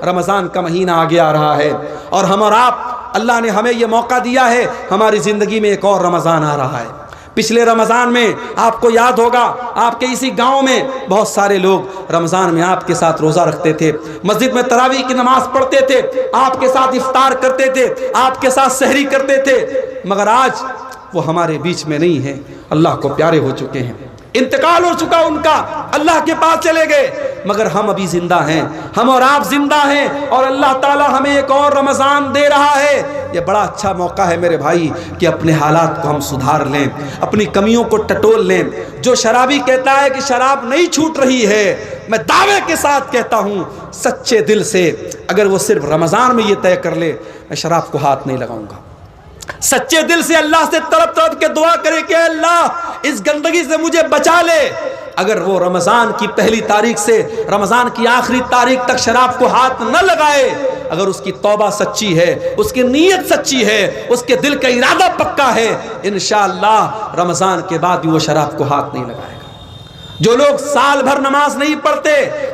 رمضان کا مہینہ آگے آ رہا ہے، اور ہم اور آپ، اللہ نے ہمیں یہ موقع دیا ہے، ہماری زندگی میں ایک اور رمضان آ رہا ہے۔ پچھلے رمضان میں آپ کو یاد ہوگا، آپ کے اسی گاؤں میں بہت سارے لوگ رمضان میں آپ کے ساتھ روزہ رکھتے تھے، مسجد میں تراویح کی نماز پڑھتے تھے، آپ کے ساتھ افطار کرتے تھے، آپ کے ساتھ سحری کرتے تھے، مگر آج وہ ہمارے بیچ میں نہیں ہیں، اللہ کو پیارے ہو چکے ہیں، انتقال ہو چکا ان کا، اللہ کے پاس چلے گئے، مگر ہم ابھی زندہ ہیں، ہم اور آپ زندہ ہیں، اور اللہ تعالیٰ ہمیں ایک اور رمضان دے رہا ہے۔ یہ بڑا اچھا موقع ہے میرے بھائی کہ اپنے حالات کو ہم سدھار لیں، اپنی کمیوں کو ٹٹول لیں۔ جو شرابی کہتا ہے کہ شراب نہیں چھوٹ رہی ہے، میں دعوے کے ساتھ کہتا ہوں سچے دل سے، اگر وہ صرف رمضان میں یہ طے کر لے میں شراب کو ہاتھ نہیں لگاؤں گا، سچے دل سے اللہ سے تڑپ تڑپ کے دعا کرے کہ اللہ اس گندگی سے مجھے بچا لے، اگر وہ رمضان کی پہلی تاریخ سے رمضان کی آخری تاریخ تک شراب کو ہاتھ نہ لگائے، اگر اس کی توبہ سچی ہے، اس کی نیت سچی ہے، اس کے دل کا ارادہ پکا ہے، انشاءاللہ رمضان کے بعد بھی وہ شراب کو ہاتھ نہیں لگائے گا۔ جو لوگ سال بھر نماز نہیں پڑھتے،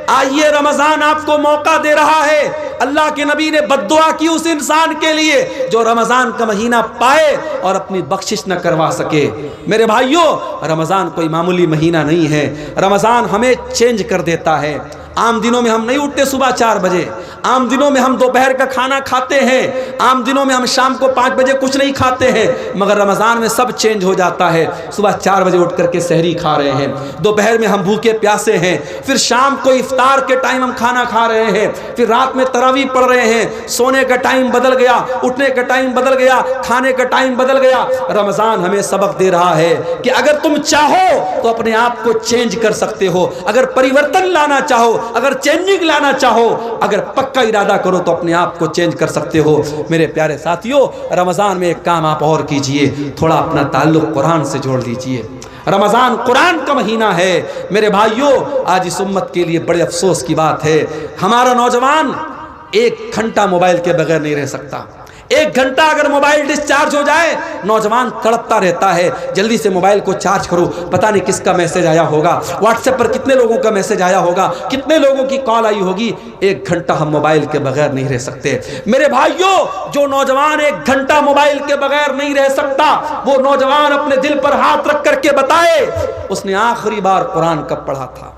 آئیے رمضان آپ کو موقع دے رہا ہے۔ اللہ کے نبی نے بد دعا کی اس انسان کے لیے جو رمضان کا مہینہ پائے اور اپنی بخشش نہ کروا سکے۔ میرے بھائیوں، رمضان کوئی معمولی مہینہ نہیں ہے، رمضان ہمیں چینج کر دیتا ہے۔ عام دنوں میں ہم نہیں اٹھتے صبح 4 بجے، عام دنوں میں ہم دوپہر کا کھانا کھاتے ہیں، عام دنوں میں ہم شام کو 5 بجے کچھ نہیں کھاتے ہیں، مگر رمضان میں سب چینج ہو جاتا ہے۔ صبح 4 بجے اٹھ کر کے سحری کھا رہے ہیں، دوپہر میں ہم بھوکے پیاسے ہیں، پھر شام کو افطار کے ٹائم ہم کھانا کھا رہے ہیں، پھر رات میں تراویح پڑھ رہے ہیں، سونے کا ٹائم بدل گیا، اٹھنے کا ٹائم بدل گیا، کھانے کا ٹائم بدل گیا۔ رمضان ہمیں سبق دے رہا ہے کہ اگر تم چاہو تو اپنے آپ کو چینج کر سکتے ہو، اگر پریورتن لانا چاہو، اگر چینجنگ لانا چاہو، اگر پکا ارادہ کرو تو اپنے آپ کو چینج کر سکتے ہو۔ میرے پیارے ساتھیوں، رمضان میں ایک کام آپ اور کیجئے، تھوڑا اپنا تعلق قرآن سے جوڑ لیجئے۔ رمضان قرآن کا مہینہ ہے۔ میرے بھائیوں، آج اس امت کے لیے بڑے افسوس کی بات ہے، ہمارا نوجوان 1 گھنٹہ موبائل کے بغیر نہیں رہ سکتا۔ 1 گھنٹہ اگر موبائل ڈسچارج ہو جائے، نوجوان تڑپتا رہتا ہے، جلدی سے موبائل کو چارج کرو، پتہ نہیں کس کا میسج آیا ہوگا، واٹس ایپ پر کتنے لوگوں کا میسج آیا ہوگا، کتنے لوگوں کی کال آئی ہوگی۔ 1 گھنٹہ ہم موبائل کے بغیر نہیں رہ سکتے۔ میرے بھائیوں، جو نوجوان 1 گھنٹہ موبائل کے بغیر نہیں رہ سکتا، وہ نوجوان اپنے دل پر ہاتھ رکھ کر کے بتائے اس نے آخری بار قرآن کب پڑھا تھا،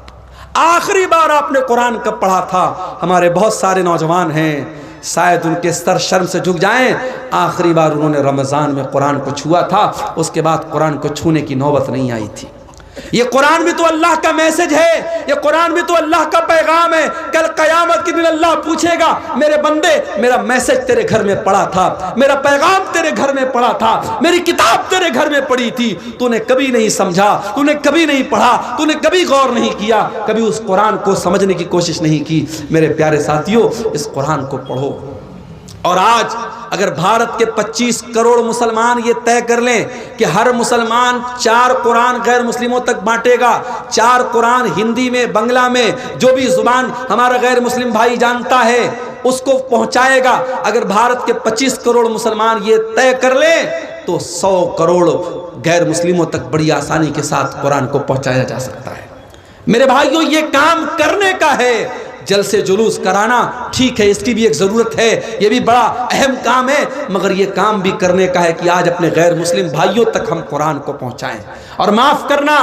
آخری بار آپ نے قرآن کب پڑھا تھا۔ ہمارے بہت سارے نوجوان ہیں، شاید ان کے سر شرم سے جھک جائیں، آخری بار انہوں نے رمضان میں قرآن کو چھوا تھا، اس کے بعد قرآن کو چھونے کی نوبت نہیں آئی تھی۔ یہ قرآن بھی تو اللہ کا میسج ہے، یہ قرآن بھی تو اللہ کا پیغام ہے۔ کل قیامت کے دن اللہ پوچھے گا، میرے بندے میرا میسج تیرے گھر میں پڑا تھا، میرا پیغام تیرے گھر میں پڑا تھا، میری کتاب تیرے گھر میں پڑی تھی، تو نے کبھی نہیں سمجھا، تو نے کبھی نہیں پڑھا، تو نے کبھی غور نہیں کیا، کبھی اس قرآن کو سمجھنے کی کوشش نہیں کی۔ میرے پیارے ساتھیوں، اس قرآن کو پڑھو۔ اور آج اگر بھارت کے 25 کروڑ مسلمان یہ طے کر لیں کہ ہر مسلمان 4 قرآن غیر مسلموں تک بانٹے گا، 4 قرآن ہندی میں، بنگلہ میں، جو بھی زبان ہمارا غیر مسلم بھائی جانتا ہے اس کو پہنچائے گا، اگر بھارت کے 25 کروڑ مسلمان یہ طے کر لیں تو 100 کروڑ غیر مسلموں تک بڑی آسانی کے ساتھ قرآن کو پہنچایا جا سکتا ہے۔ میرے بھائیوں، یہ کام کرنے کا ہے۔ جلسے جلوس کرانا ٹھیک ہے، اس کی بھی ایک ضرورت ہے، یہ بھی بڑا اہم کام ہے، مگر یہ کام بھی کرنے کا ہے کہ آج اپنے غیر مسلم بھائیوں تک ہم قرآن کو پہنچائیں۔ اور معاف کرنا،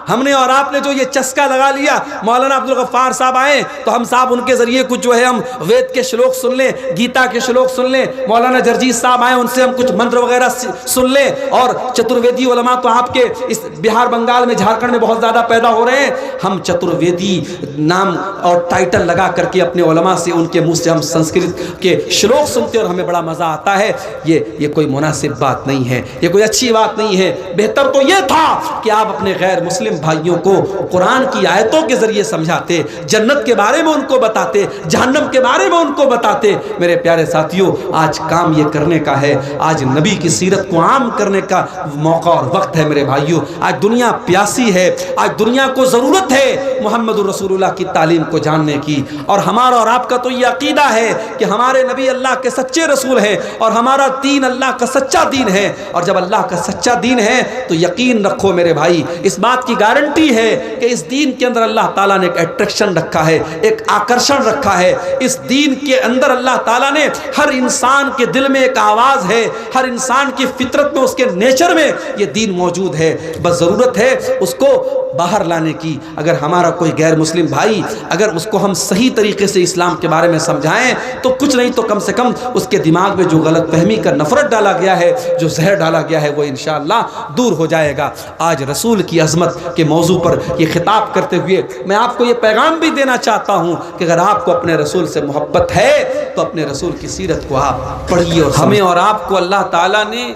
ہم نے اور آپ نے جو یہ چسکا لگا لیا، مولانا عبدالغفار صاحب آئے تو ہم صاحب ان کے ذریعے کچھ جو ہے ہم وید کے شلوک سن لیں، گیتا کے شلوک سن لیں، مولانا جرجیت صاحب آئے ان سے ہم کچھ منتر وغیرہ سن لیں، اور چترویدی علماء تو آپ کے اس بہار بنگال میں جھارکھنڈ میں بہت زیادہ پیدا ہو رہے ہیں، ہم چترویدی نام اور ٹائٹل لگا کر کے اپنے علماء سے، ان کے منہ سے ہم سنسکرت کے شلوک سنتے اور ہمیں بڑا مزہ آتا ہے۔ یہ کوئی مناسب بات نہیں ہے، یہ کوئی اچھی بات نہیں ہے۔ بہتر تو یہ تھا کہ آپ اپنے غیر مسلم بھائیوں کو قرآن کی آیتوں کے ذریعے سمجھاتے، جنت کے بارے میں ان کو بتاتے، جہنم کے بارے میں ان کو بتاتے۔ میرے پیارے ساتھیوں، آج کام یہ کرنے کا ہے، آج نبی کی سیرت کو عام کرنے کا موقع اور وقت ہے۔ میرے بھائیوں، آج دنیا پیاسی ہے، آج دنیا کو ضرورت ہے محمد رسول اللہ کی تعلیم کو جاننے کی، اور ہمارا اور آپ کا تو یہ عقیدہ ہے کہ ہمارے نبی اللہ کے سچے رسول ہیں اور ہمارا دین اللہ کا سچا دین ہے، اور جب اللہ کا سچا دین ہے تو یقین رکھو میرے بھائی، اس بات کی گارنٹی ہے کہ اس دین کے اندر اللہ تعالیٰ نے ایک اٹریکشن رکھا ہے، ایک آکرشن رکھا ہے۔ اس دین کے اندر اللہ تعالیٰ نے ہر انسان کے دل میں ایک آواز ہے، ہر انسان کی فطرت میں، اس کے نیچر میں یہ دین موجود ہے، بس ضرورت ہے اس کو باہر لانے کی۔ اگر ہمارا کوئی غیر مسلم بھائی، اگر اس کو ہم صحیح طریقے سے اسلام کے بارے میں سمجھائیں تو کچھ نہیں تو کم سے کم اس کے دماغ میں جو غلط فہمی کا نفرت ڈالا گیا ہے، جو زہر ڈالا گیا ہے، وہ انشاءاللہ دور ہو جائے گا۔ آج رسول کی عظمت کے موضوع پر یہ خطاب کرتے ہوئے میں آپ کو یہ پیغام بھی دینا چاہتا ہوں کہ اگر آپ کو اپنے رسول سے محبت ہے تو اپنے رسول کی سیرت کو آپ پڑھیے۔ اور ہمیں اور آپ کو اللہ تعالیٰ نے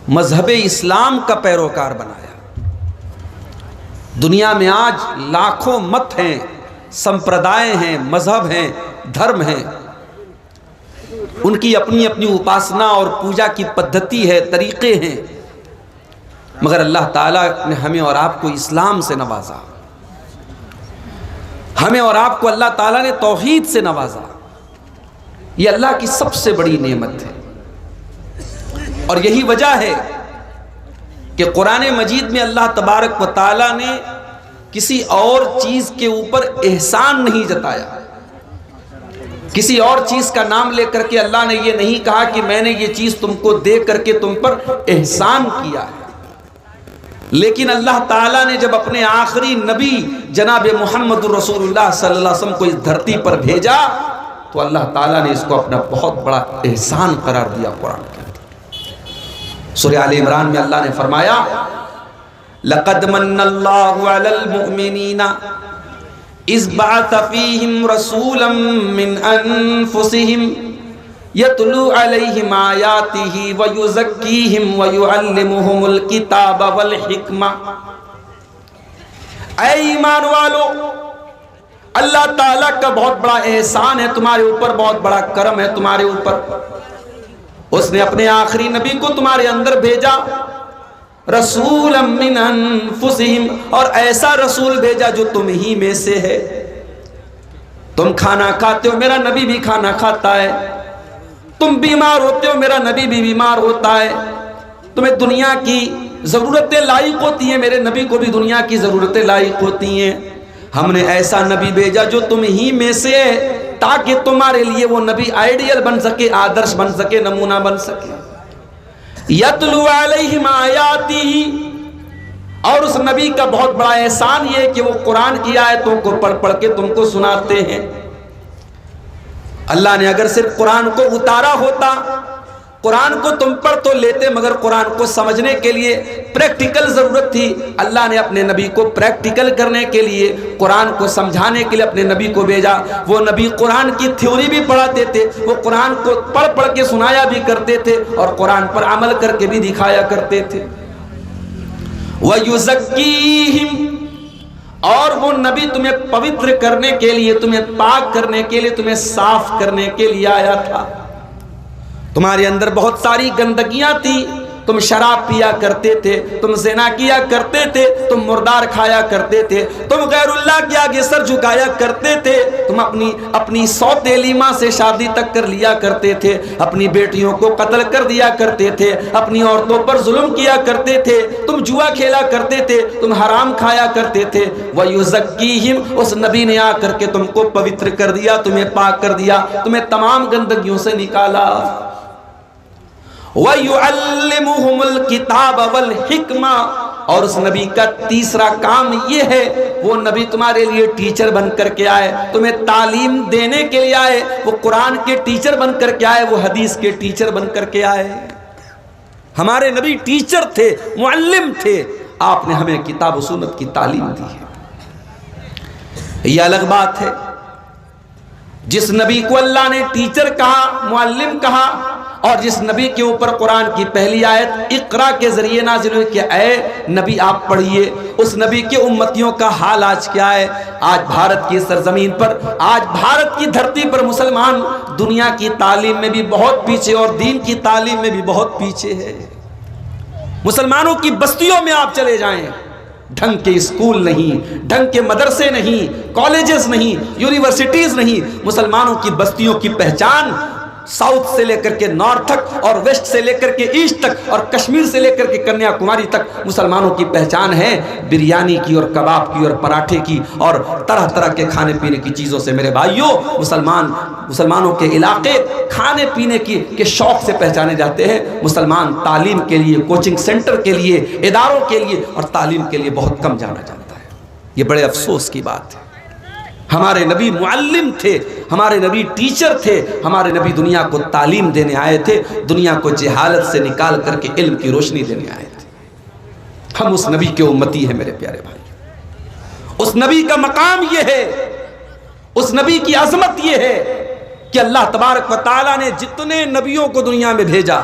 مذہب اسلام کا پیروکار بنایا۔ دنیا میں آج لاکھوں مت ہیں، سمپردائے ہیں، مذہب ہیں، دھرم ہیں، ان کی اپنی اپنی اپاسنا اور پوجا کی پدھتی ہے، طریقے ہیں، مگر اللہ تعالیٰ نے ہمیں اور آپ کو اسلام سے نوازا، ہمیں اور آپ کو اللہ تعالیٰ نے توحید سے نوازا۔ یہ اللہ کی سب سے بڑی نعمت ہے، اور یہی وجہ ہے کہ قرآن مجید میں اللہ تبارک و تعالیٰ نے کسی اور چیز کے اوپر احسان نہیں جتایا، کسی اور چیز کا نام لے کر کے اللہ نے یہ نہیں کہا کہ میں نے یہ چیز تم کو دے کر کے تم پر احسان کیا ہے، لیکن اللہ تعالیٰ نے جب اپنے آخری نبی جناب محمد رسول اللہ صلی اللہ علیہ وسلم کو اس دھرتی پر بھیجا تو اللہ تعالیٰ نے اس کو اپنا بہت بڑا احسان قرار دیا۔ قرآن کے سورہ آل عمران میں اللہ نے فرمایا لَقَدْ مَنَّ اللَّهُ عَلَى الْمُؤْمِنِينَ إِذْ بَعَثَ فِيهِمْ رَسُولًا مِّنْ أَنفُسِهِمْ يَتْلُو عَلَيْهِمْ آيَاتِهِ وَيُزَكِّيهِمْ وَيُعَلِّمُهُمُ الْكِتَابَ وَالْحِكْمَةَ۔ اے ایمان والو، اللہ تعالیٰ کا بہت بڑا احسان ہے تمہارے اوپر، بہت بڑا کرم ہے تمہارے اوپر۔ اس نے اپنے آخری نبی کو تمہارے اندر بھیجا، رسولا من انفسہم، اور ایسا رسول بھیجا جو تم ہی میں سے ہے۔ تم کھانا کھاتے ہو، میرا نبی بھی کھانا کھاتا ہے۔ تم بیمار ہوتے ہو، میرا نبی بھی بیمار ہوتا ہے۔ تمہیں دنیا کی ضرورتیں لائق ہوتی ہیں، میرے نبی کو بھی دنیا کی ضرورتیں لائق ہوتی ہیں۔ ہم نے ایسا نبی بھیجا جو تم ہی میں سے ہے، تاکہ تمہارے لیے وہ نبی آئیڈیل بن سکے، آدرش بن سکے، نمونہ بن سکے۔ یتلو علیہم آیاتہ، اور اس نبی کا بہت بڑا احسان یہ ہے کہ وہ قرآن کی آیتوں کو پڑھ پڑھ کے تم کو سناتے ہیں۔ اللہ نے اگر صرف قرآن کو اتارا ہوتا، قرآن کو تم پڑھ تو لیتے، مگر قرآن کو سمجھنے کے لیے پریکٹیکل ضرورت تھی۔ اللہ نے اپنے نبی کو پریکٹیکل کرنے کے لیے، قرآن کو سمجھانے کے لیے اپنے نبی کو بھیجا۔ وہ نبی قرآن کی تھیوری بھی پڑھاتے تھے، وہ قرآن کو پڑھ پڑھ کے سنایا بھی کرتے تھے، اور قرآن پر عمل کر کے بھی دکھایا کرتے تھے۔ وَيُزَكِّيهِمْ، اور وہ نبی تمہیں پوتر کرنے کے لیے، تمہیں پاک کرنے کے لیے، تمہیں صاف کرنے کے لیے آیا تھا۔ تمہارے اندر بہت ساری گندگیاں تھی، تم شراب پیا کرتے تھے، تم زنا کیا کرتے تھے، تم مردار کھایا کرتے تھے، تم غیر اللہ کے آگے سر جھکایا کرتے تھے، تم اپنی سوتیلی ماں سے شادی تک کر لیا کرتے تھے، اپنی بیٹیوں کو قتل کر دیا کرتے تھے، اپنی عورتوں پر ظلم کیا کرتے تھے، تم جوا کھیلا کرتے تھے، تم حرام کھایا کرتے تھے۔ وَيُزَكِّيهِمْ، اس نبی نے آ کر کے تم کو پوتر کر دیا، تمہیں پاک کر دیا، تمہیں تمام گندگیوں سے نکالا۔ وَيُعَلِّمُهُمُ الْكِتَابَ وَالْحِكْمَةَ، اور اس نبی کا تیسرا کام یہ ہے، وہ نبی تمہارے لیے ٹیچر بن کر کے آئے، تمہیں تعلیم دینے کے لیے آئے۔ وہ قرآن کے ٹیچر بن کر کے آئے، وہ حدیث کے ٹیچر بن کر کے آئے۔ ہمارے نبی ٹیچر تھے، معلم تھے، آپ نے ہمیں کتاب و سنت کی تعلیم دی ہے۔ یہ الگ بات ہے، جس نبی کو اللہ نے ٹیچر کہا، معلم کہا، اور جس نبی کے اوپر قرآن کی پہلی آیت اقرا کے ذریعے نازل ہوئی کہ اے نبی آپ پڑھیے، اس نبی کے امتیوں کا حال آج کیا ہے؟ آج بھارت کی سرزمین پر، آج بھارت کی دھرتی پر مسلمان دنیا کی تعلیم میں بھی بہت پیچھے، اور دین کی تعلیم میں بھی بہت پیچھے ہے۔ مسلمانوں کی بستیوں میں آپ چلے جائیں، ڈھنگ کے اسکول نہیں، ڈھنگ کے مدرسے نہیں، کالجز نہیں، یونیورسٹیز نہیں۔ مسلمانوں کی بستیوں کی پہچان ساؤتھ سے لے کر کے نارتھ تک اور ویسٹ سے لے کر کے ایسٹ تک اور کشمیر سے لے کر کے کنیا کماری تک مسلمانوں کی پہچان ہے بریانی کی اور کباب کی اور پراٹھے کی اور طرح طرح کے کھانے پینے کی چیزوں سے۔ میرے بھائیوں، مسلمانوں کے علاقے کھانے پینے کے شوق سے پہچانے جاتے ہیں۔ مسلمان تعلیم کے لیے، کوچنگ سینٹر کے لیے، اداروں کے لیے اور تعلیم کے لیے بہت کم جانا جاتا ہے۔ یہ بڑے افسوس کی بات ہے۔ ہمارے نبی معلم تھے، ہمارے نبی ٹیچر تھے، ہمارے نبی دنیا کو تعلیم دینے آئے تھے، دنیا کو جہالت سے نکال کر کے علم کی روشنی دینے آئے تھے۔ ہم اس نبی کے امتی ہیں میرے پیارے بھائی۔ اس نبی کا مقام یہ ہے، اس نبی کی عظمت یہ ہے کہ اللہ تبارک و تعالیٰ نے جتنے نبیوں کو دنیا میں بھیجا،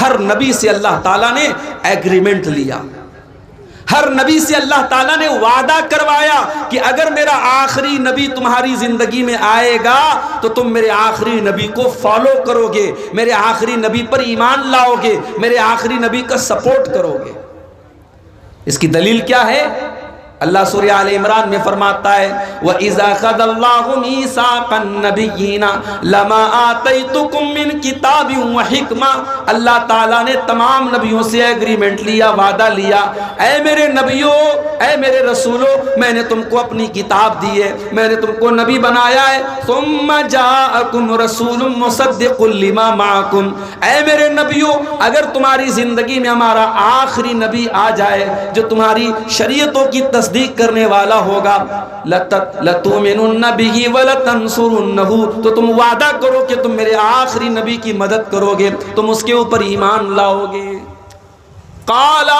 ہر نبی سے اللہ تعالیٰ نے ایگریمنٹ لیا، ہر نبی سے اللہ تعالیٰ نے وعدہ کروایا کہ اگر میرا آخری نبی تمہاری زندگی میں آئے گا تو تم میرے آخری نبی کو فالو کرو گے، میرے آخری نبی پر ایمان لاؤ گے، میرے آخری نبی کا سپورٹ کرو گے۔ اس کی دلیل کیا ہے؟ اللہ سورہ آل عمران میں فرماتا ہے وَإِذَا خَذَ اللَّهُ مِيثَاقَ النَّبِيِّينَ لَمَا آتَيْتُكُم مِّن كِتَابٍ وَحِكْمَةٍ۔ اللہ تعالیٰ نے تمام نبیوں سے ایگریمنٹ لیا، وعدہ لیا، اے میرے نبیوں، اے میرے رسولوں، میں نے تم کو اپنی کتاب دی ہے، میں نے تم کو نبی بنایا ہے۔ ثُمَّ جَاءَكُمْ رَسُولٌ مُصَدِّقٌ لِّمَا مَعَكُمْ۔ اے میرے نبیوں، اگر تمہاری زندگی میں ہمارا آخری نبی آ جائے جو تمہاری شریعتوں کی تصدیق کرنے والا ہوگا، لَتُؤْمِنُنَّ بِهِ وَلَتَنْصُرُنَّهُ، تو تم وعدہ کرو کہ تم میرے آخری نبی کی مدد کرو گے، تم اس کے اوپر ایمان لاؤ گے۔ قَالَ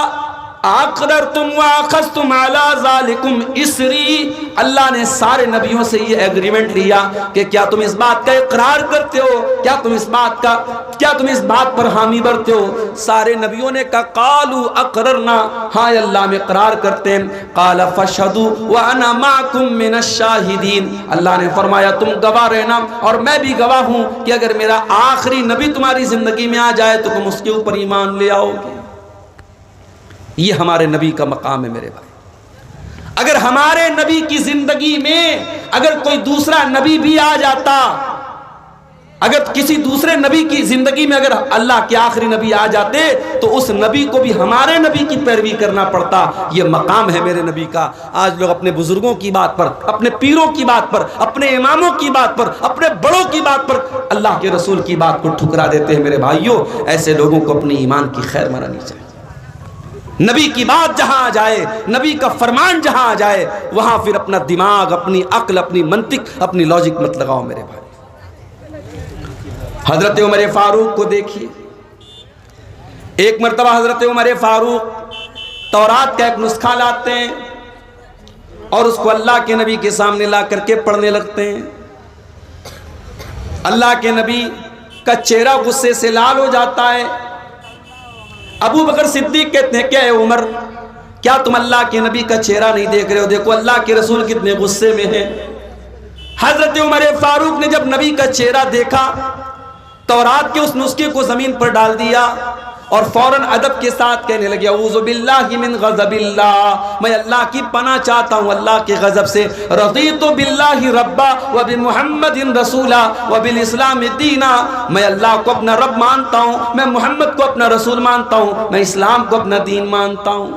اقررتم واخذتم علی ذالکم اسری، اللہ نے سارے نبیوں سے یہ ایگریمنٹ لیا کہ کیا تم اس بات کا اقرار کرتے ہو، کیا تم اس بات پر حامی بھرتے ہو؟ سارے نبیوں نے کہا قالوا اقررنا، ہاں اللہ میں اقرار کرتے ہیں۔ قال فاشهدوا وانا معكم من الشاہدین، اللہ نے فرمایا تم گواہ رہنا اور میں بھی گواہ ہوں کہ اگر میرا آخری نبی تمہاری زندگی میں آ جائے تو تم اس کے اوپر ایمان لے آؤ گے۔ یہ ہمارے نبی کا مقام ہے میرے بھائی۔ اگر ہمارے نبی کی زندگی میں اگر کوئی دوسرا نبی بھی آ جاتا، اگر کسی دوسرے نبی کی زندگی میں اگر اللہ کے آخری نبی آ جاتے تو اس نبی کو بھی ہمارے نبی کی پیروی کرنا پڑتا۔ یہ مقام ہے میرے نبی کا۔ آج لوگ اپنے بزرگوں کی بات پر، اپنے پیروں کی بات پر، اپنے اماموں کی بات پر، اپنے بڑوں کی بات پر اللہ کے رسول کی بات کو ٹھکرا دیتے ہیں۔ میرے بھائیوں، ایسے لوگوں کو اپنی ایمان کی خیر منانی چاہیے۔ نبی کی بات جہاں آ جائے، نبی کا فرمان جہاں آ جائے، وہاں پھر اپنا دماغ، اپنی عقل، اپنی منطق، اپنی لاجک مت لگاؤ میرے بھائی۔ حضرت عمر فاروق کو دیکھیے، ایک مرتبہ حضرت عمر فاروق تورات کا ایک نسخہ لاتے ہیں اور اس کو اللہ کے نبی کے سامنے لا کر کے پڑھنے لگتے ہیں۔ اللہ کے نبی کا چہرہ غصے سے لال ہو جاتا ہے۔ ابو بکر صدیق کہتے ہیں کہ اے عمر، کیا تم اللہ کے نبی کا چہرہ نہیں دیکھ رہے ہو؟ دیکھو اللہ کے رسول کتنے غصے میں ہیں۔ حضرت عمر فاروق نے جب نبی کا چہرہ دیکھا، تورات کے اس نسخے کو زمین پر ڈال دیا اور فوراً ادب کے ساتھ کہنے لگے اعوذ باللہ من غضب اللہ، میں اللہ کی پناہ چاہتا ہوں اللہ کے غضب سے۔ رضیت باللہ ربا وبمحمد رسولا وبالاسلام دینا، میں اللہ کو اپنا رب مانتا ہوں، میں محمد کو اپنا رسول مانتا ہوں، میں اسلام کو اپنا دین مانتا ہوں۔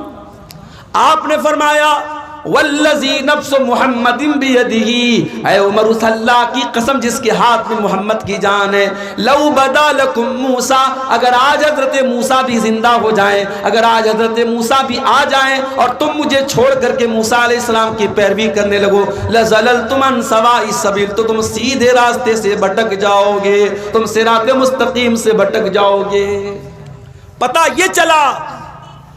آپ نے فرمایا والذی نفس محمد بیدہ، اے عمر اس اللہ کی قسم جس کے ہاتھ میں محمد کی جان ہے، لو بدا لکم موسیٰ، اگر آج حضرت موسیٰ بھی زندہ ہو جائیں، اگر آج حضرت موسیٰ بھی آ جائیں اور تم مجھے چھوڑ کر کے موسیٰ علیہ السلام کی پیروی کرنے لگو، لزللتم عن سواء السبیل، تو تم سیدھے راستے سے بھٹک جاؤ گے، تم صراط مستقیم سے بھٹک جاؤ گے۔ پتہ یہ چلا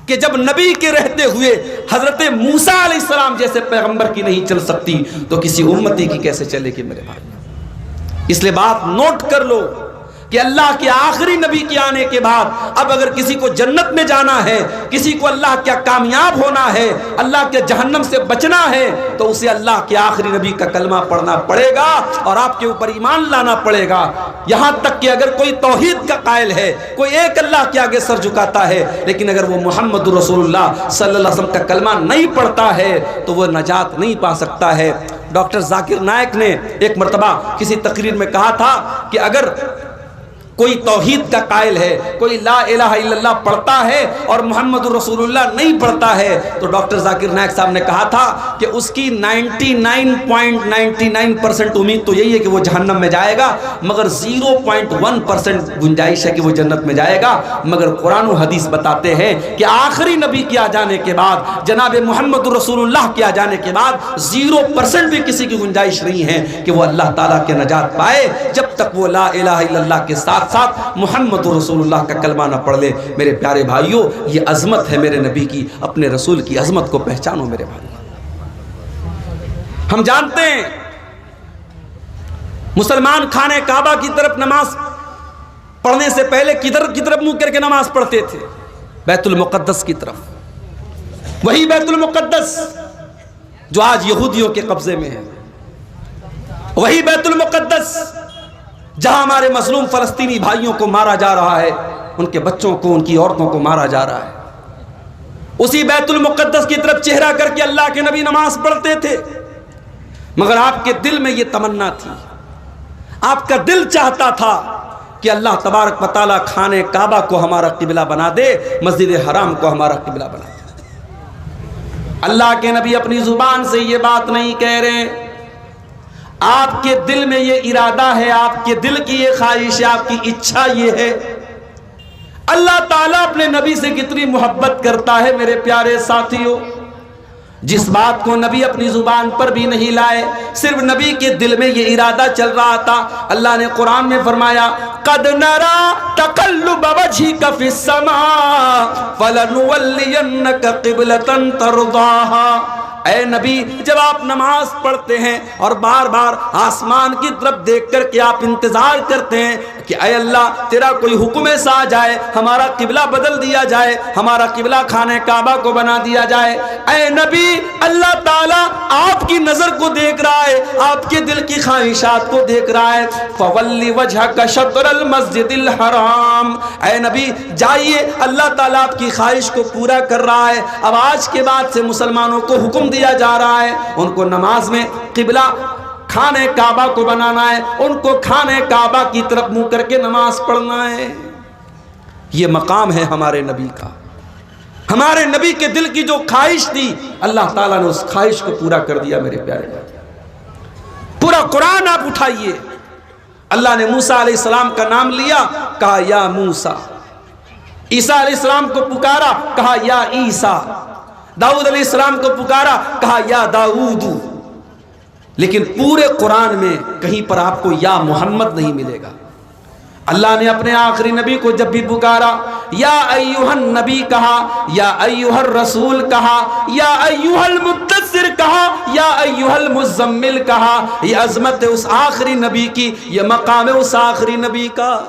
کہ جب نبی کے رہتے ہوئے حضرت موسیٰ علیہ السلام جیسے پیغمبر کی نہیں چل سکتی تو کسی امتی کی کیسے چلے گی میرے بھائی؟ اس لیے بات نوٹ کر لو کہ اللہ کے آخری نبی کے آنے کے بعد اب اگر کسی کو جنت میں جانا ہے، کسی کو اللہ کیا کامیاب ہونا ہے، اللہ کے جہنم سے بچنا ہے، تو اسے اللہ کے آخری نبی کا کلمہ پڑھنا پڑے گا اور آپ کے اوپر ایمان لانا پڑے گا۔ یہاں تک کہ اگر کوئی توحید کا قائل ہے، کوئی ایک اللہ کے آگے سر جھکاتا ہے، لیکن اگر وہ محمد رسول اللہ صلی اللہ علیہ وسلم کا کلمہ نہیں پڑھتا ہے تو وہ نجات نہیں پا سکتا ہے۔ ڈاکٹر ذاکر نائک نے ایک مرتبہ کسی تقریر میں کہا تھا کہ اگر کوئی توحید کا قائل ہے، کوئی لا الہ الا اللہ پڑھتا ہے اور محمد رسول اللہ نہیں پڑھتا ہے، تو ڈاکٹر ذاکر نائک صاحب نے کہا تھا کہ اس کی 99.99% امید تو یہی ہے کہ وہ جہنم میں جائے گا، مگر 0.1% گنجائش ہے کہ وہ جنت میں جائے گا۔ مگر قرآن و حدیث بتاتے ہیں کہ آخری نبی کے آ جانے کے بعد، جناب محمد رسول اللہ کے آ جانے کے بعد 0% بھی کسی کی گنجائش نہیں ہے کہ وہ اللہ تعالیٰ کے نجات پائے، جب تک وہ لا الہ الا اللہ کے ساتھ ساتھ محمد رسول اللہ کا کلمہ نہ پڑھ لے۔ میرے پیارے بھائیوں، یہ عظمت ہے میرے نبی کی، اپنے رسول کی عظمت کو پہچانو میرے بھائی۔ ہم جانتے ہیں مسلمان خانہ کعبہ کی طرف نماز پڑھنے سے پہلے کدھر کی طرف منہ کر کے نماز پڑھتے تھے؟ بیت المقدس کی طرف۔ وہی بیت المقدس جو آج یہودیوں کے قبضے میں ہے، وہی بیت المقدس جہاں ہمارے مظلوم فلسطینی بھائیوں کو مارا جا رہا ہے، ان کے بچوں کو، ان کی عورتوں کو مارا جا رہا ہے، اسی بیت المقدس کی طرف چہرہ کر کے اللہ کے نبی نماز پڑھتے تھے۔ مگر آپ کے دل میں یہ تمنا تھی، آپ کا دل چاہتا تھا کہ اللہ تبارک و تعالیٰ خانہ کعبہ کو ہمارا قبلہ بنا دے، مسجد حرام کو ہمارا قبلہ بنا دے۔ اللہ کے نبی اپنی زبان سے یہ بات نہیں کہہ رہے، آپ کے دل میں یہ ارادہ ہے، آپ کے دل کی یہ خواہش ہے، آپ کی اچھا یہ ہے۔ اللہ تعالیٰ اپنے نبی سے کتنی محبت کرتا ہے میرے پیارے ساتھیوں، جس بات کو نبی اپنی زبان پر بھی نہیں لائے، صرف نبی کے دل میں یہ ارادہ چل رہا تھا۔ اللہ نے قرآن میں فرمایا قَدْ نَرَى تَقَلُّبَ وَجْهِكَ فِي السَّمَاءِ فَلَنُوَلِّيَنَّكَ قِبْلَةً تَرْضَاهَا۔ اے نبی، جب آپ نماز پڑھتے ہیں اور بار بار آسمان کی طرف دیکھ کر کے آپ انتظار کرتے ہیں کہ اے اللہ تیرا کوئی حکم ایسا آ جائے، ہمارا قبلہ بدل دیا جائے، ہمارا قبلہ خانہ کعبہ کو بنا دیا جائے، اے نبی اللہ تعالیٰ آپ کی نظر کو دیکھ رہا ہے، آپ کے دل کی خواہشات کو دیکھ رہا ہے۔ فَوَلِّ وَجْهَكَ شَطْرَ الْمَسْجِدِ الْحَرَامِ، اے نبی جائیے، اللہ تعالیٰ آپ کی خواہش کو پورا کر رہا ہے۔ اب آج کے بعد سے مسلمانوں کو حکم دیا جا رہا ہے، ان کو نماز میں قبلہ خانہ کعبہ کو بنانا ہے، ان کو خانہ کعبہ کی طرف منہ کر کے نماز پڑھنا ہے۔ یہ مقام ہے ہمارے نبی کا، ہمارے نبی کے دل کی جو خواہش تھی اللہ تعالیٰ نے اس خواہش کو پورا کر دیا میرے پیارے۔ پورا قرآن آپ اٹھائیے، اللہ نے موسیٰ علیہ السلام کا نام لیا، کہا یا موسیٰ، عیسیٰ علیہ السلام کو پکارا، کہا یا عیسیٰ، داؤد علیہ السلام کو پکارا، کہا یا داؤد۔ لیکن پورے قرآن میں کہیں پر آپ کو یا محمد نہیں ملے گا۔ اللہ نے اپنے آخری نبی کو جب بھی پکارا یا ایوہ النبی کہا، یا ایوہ الرسول کہا، یا ایوہ المدثر کہا، یا ایوہ المزمل کہا۔ یہ عظمت ہے اس آخری نبی کی، یہ مقام ہے اس آخری نبی کا۔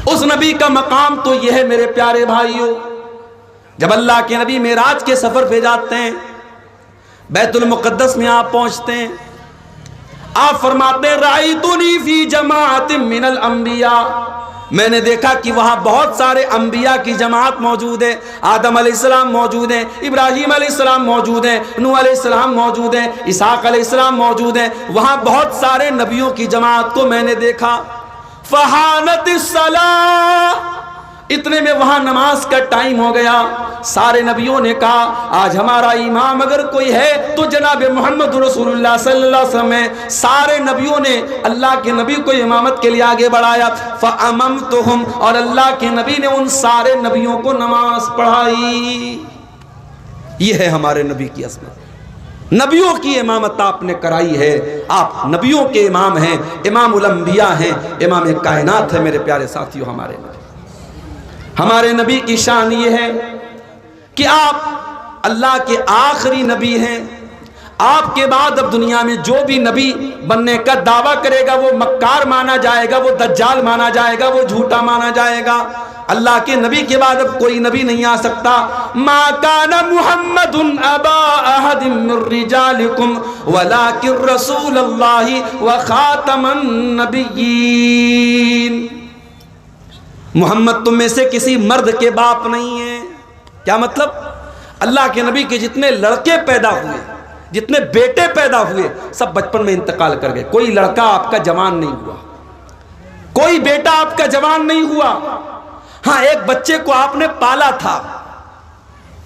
اس نبی کا مقام تو یہ ہے میرے پیارے بھائیوں، جب اللہ کے نبی معراج کے سفر پہ جاتے ہیں، بیت المقدس میں آپ پہنچتے ہیں، آپ فرماتے ہیں رأیتنی فی جماعت من الانبیاء، میں نے دیکھا کہ وہاں بہت سارے انبیاء کی جماعت موجود ہے، آدم علیہ السلام موجود ہیں، ابراہیم علیہ السلام موجود ہیں، نوح علیہ السلام موجود ہیں، اسحاق علیہ السلام موجود ہیں، وہاں بہت سارے نبیوں کی جماعت کو میں نے دیکھا۔ فحانت الصلاۃ، اتنے میں وہاں نماز کا ٹائم ہو گیا۔ سارے نبیوں نے کہا آج ہمارا امام اگر کوئی ہے تو جناب محمد رسول اللہ صلی اللہ علیہ وسلم ہے۔ سارے نبیوں نے اللہ کے نبی کو امامت کے لیے آگے بڑھایا، فَأَمَمْتُهُمْ، اور اللہ کے نبی نے ان سارے نبیوں کو نماز پڑھائی۔ یہ ہے ہمارے نبی کی عظمت، نبیوں کی امامت آپ نے کرائی ہے، آپ نبیوں کے امام ہیں، امام الانبیاء ہیں، امام کائنات ہے میرے پیارے ساتھیوں۔ ہمارے نبی کی شان یہ ہے کہ آپ اللہ کے آخری نبی ہیں۔ آپ کے بعد اب دنیا میں جو بھی نبی بننے کا دعویٰ کرے گا وہ مکار مانا جائے گا، وہ دجال مانا جائے گا، وہ جھوٹا مانا جائے گا۔ اللہ کے نبی کے بعد اب کوئی نبی نہیں آ سکتا۔ ما کان محمد ابا احد من رجالکم ولکن رسول اللہ وخاتم النبیین، محمد تم میں سے کسی مرد کے باپ نہیں ہے۔ کیا مطلب؟ اللہ کے نبی کے جتنے لڑکے پیدا ہوئے، جتنے بیٹے پیدا ہوئے، سب بچپن میں انتقال کر گئے، کوئی لڑکا آپ کا جوان نہیں ہوا۔ کوئی بیٹا آپ کا جوان نہیں ہوا. ہاں ایک بچے کو آپ نے پالا تھا,